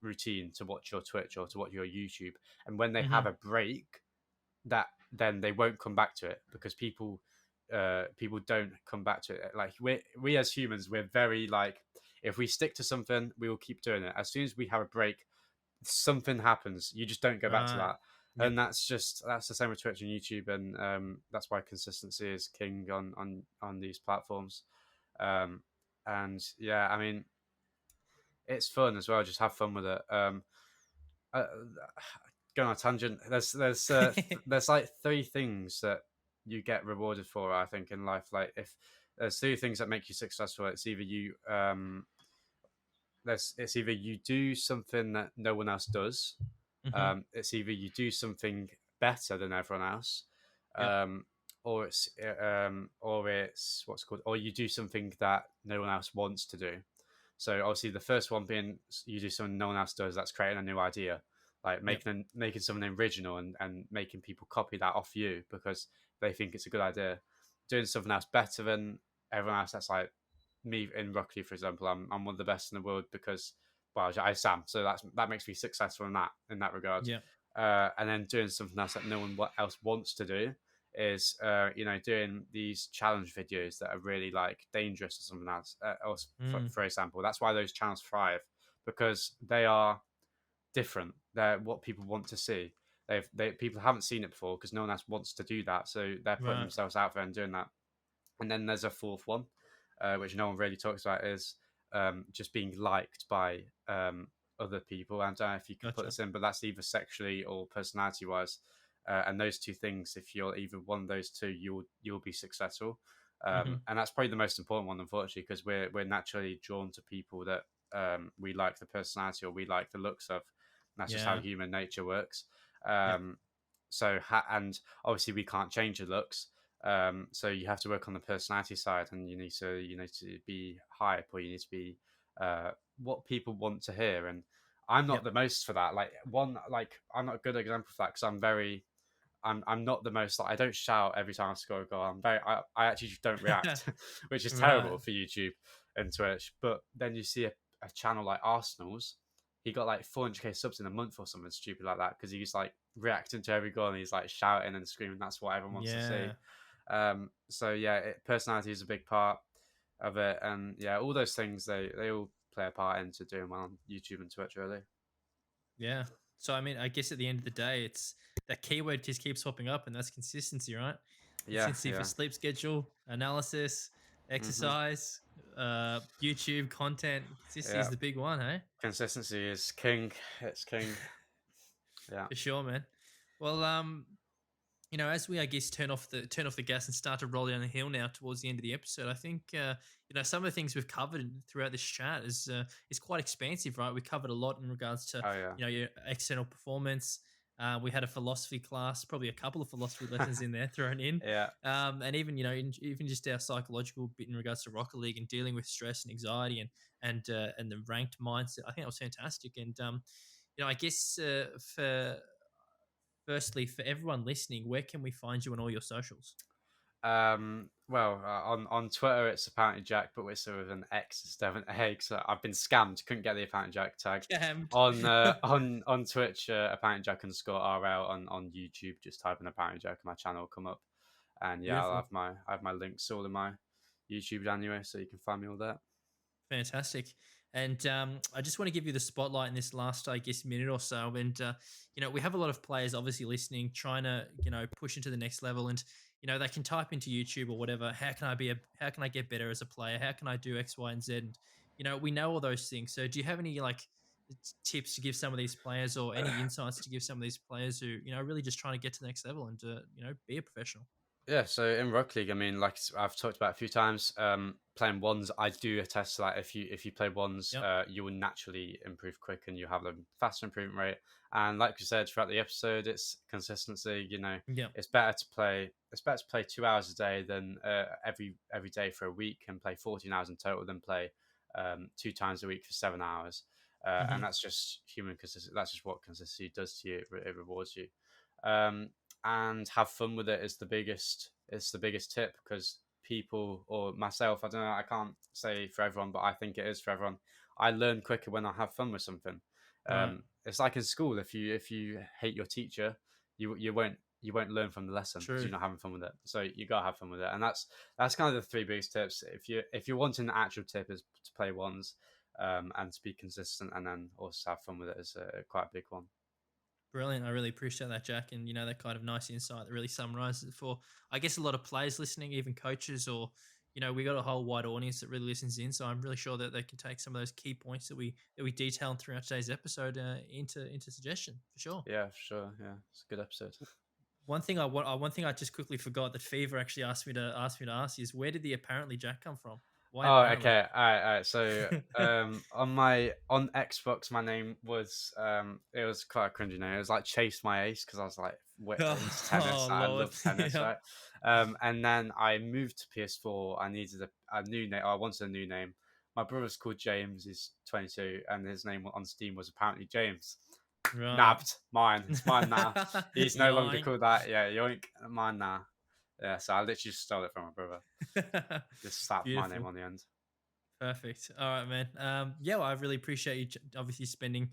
routine to watch your Twitch or to watch your YouTube, and when they have Hmm. a break, that then they won't come back to it because people don't come back to it. Like we as humans, we're very like, if we stick to something, we will keep doing it. As soon as we have a break, something happens. You just don't go back to Right. that. Yep. And that's the same with Twitch and YouTube, and that's why consistency is king on these platforms. Um, and yeah, I mean, it's fun as well. Just have fun with it. Uh, Going on a tangent. There's like three things that you get rewarded for. I think in life, like if there's three things that make you successful, it's either you do something that no one else does. Hmm. It's either you do something better than everyone else, Yep. um, or it's what's called, or you do something that no one else wants to do. So obviously, the first one being you do something no one else does. That's creating a new idea, like Yep. making something original and making people copy that off you because they think it's a good idea. Doing something else better than everyone else. That's like me in rugby, for example. I'm one of the best in the world because, well, I am. So that makes me successful in that regard. Yep. And then doing something else that no one else wants to do is doing these challenge videos that are really like dangerous or something else. Mm. For example, that's why those channels thrive, because they are different. They're what people want to see. People haven't seen it before because no one else wants to do that, so they're putting Right. themselves out there and doing that. And then there's a fourth one, which no one really talks about, is just being liked by other people. I don't know if you can put Gotcha. this in, but that's either sexually or personality wise. And those two things, if you're either one of those two, you'll be successful. Hmm. And that's probably the most important one, unfortunately, because we're naturally drawn to people that we like the personality or we like the looks of. And that's just how Yeah. human nature works. Yep. Um, and obviously we can't change the looks, so you have to work on the personality side, and you need to be hype, or you need to be what people want to hear. And I'm not Yep. the most for that. I'm not a good example for that because I'm not the most, like, I don't shout every time I score a goal. I actually just don't react, which is Right. terrible for YouTube and Twitch. But then you see a channel like Arsenal's. He got like 400k subs in a month or something stupid like that because he's like reacting to every goal and he's like shouting and screaming. That's what everyone wants to see. Yeah. So yeah, personality is a big part of it, and yeah, all those things they all play a part into doing well on YouTube and Twitch, really. Yeah. So I mean, I guess at the end of the day, it's that keyword just keeps popping up, and that's consistency, right? Yeah, Consistency for yeah. sleep schedule, analysis, Hmm. exercise, YouTube content. Consistency Yeah, is the big one, hey? consistency is king. It's king. Yeah. For sure, man. Well, as we, I guess, turn off the gas and start to roll down the hill now towards the end of the episode, I think some of the things we've covered throughout this chat is quite expansive, right? We covered a lot in regards to Oh yeah. your external performance. We had a philosophy class, probably a couple of philosophy lessons in there thrown in, Yeah. and even even just our psychological bit in regards to Rocket League and dealing with stress and anxiety and the ranked mindset. I think that was fantastic, and I guess for firstly, for everyone listening, where can we find you on all your socials? Well, on Twitter it's apparently Jack, but we're sort of an X instead of an A. So I've been scammed. Couldn't get the apparently Jack tag. Scammed. On Twitch, apparently Jack underscore RL. On YouTube, just type in apparently Jack, and my channel will come up. And yeah, Beautiful. I have my links all in my YouTube anyway, so you can find me all there. Fantastic. And I just want to give you the spotlight in this last, I guess, minute or so. And we have a lot of players obviously listening, trying to, push into the next level. And they can type into YouTube or whatever. How can I get better as a player? How can I do X, Y, and Z? And we know all those things. So do you have any tips to give some of these players, or any insights to give some of these players who really just trying to get to the next level and be a professional? Yeah, so in Rock League, I mean, like I've talked about a few times, playing ones, I do attest to that. If you play ones, Yep. you will naturally improve quick, and you have a faster improvement rate. And like you said throughout the episode, it's consistency. Yeah. It's better to play 2 hours a day than every day for a week, and play 14 hours in total than play 2 times a week for 7 hours. And Hmm. that's just human consistency. That's just what consistency does to you. It rewards you. Um, and have fun with it is the biggest tip, because people, or myself, I don't know, I can't say for everyone, but I think it is for everyone. I learn quicker when I have fun with something. Right. It's like in school, if you hate your teacher, you won't learn from the lesson because True. you're not having fun with it. So you gotta have fun with it, and that's kind of the three biggest tips. If you're wanting the actual tip, is to play ones, and to be consistent, and then also have fun with it is quite a big one. Brilliant. I really appreciate that, Jack. And, that kind of nice insight that really summarizes it for, I guess, a lot of players listening, even coaches, or, we got a whole wide audience that really listens in. So I'm really sure that they can take some of those key points that we detailed throughout today's episode into suggestion for sure. Yeah, for sure. Yeah, it's a good episode. One thing I just quickly forgot that Fever actually asked me to ask you is, where did the apparently Jack come from? Why Oh, apparently? okay. All right. So, on Xbox, my name was it was quite a cringy name. It was like Chase My Ace, because I was like into tennis. Oh I Lord. love tennis, Yep. right? And then I moved to PS4. I needed a new name. I wanted a new name. My brother's called James. He's 22, and his name on Steam was apparently James. Right. Nabbed. Mine. It's mine now. He's no longer Yoink. called that. Yeah, yoink. Mine now. Yeah. So I literally just stole it from my brother. Just slapped my name Beautiful. on the end. Perfect. All right, man. Yeah, well, I really appreciate you obviously spending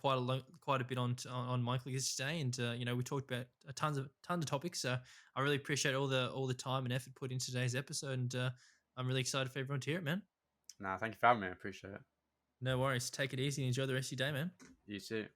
quite a bit on my clickers today, and we talked about tons of topics. So I really appreciate all the time and effort put in today's episode, and I'm really excited for everyone to hear it, man. No, thank you for having me. I appreciate it. No worries. Take it easy and enjoy the rest of your day, man. You too.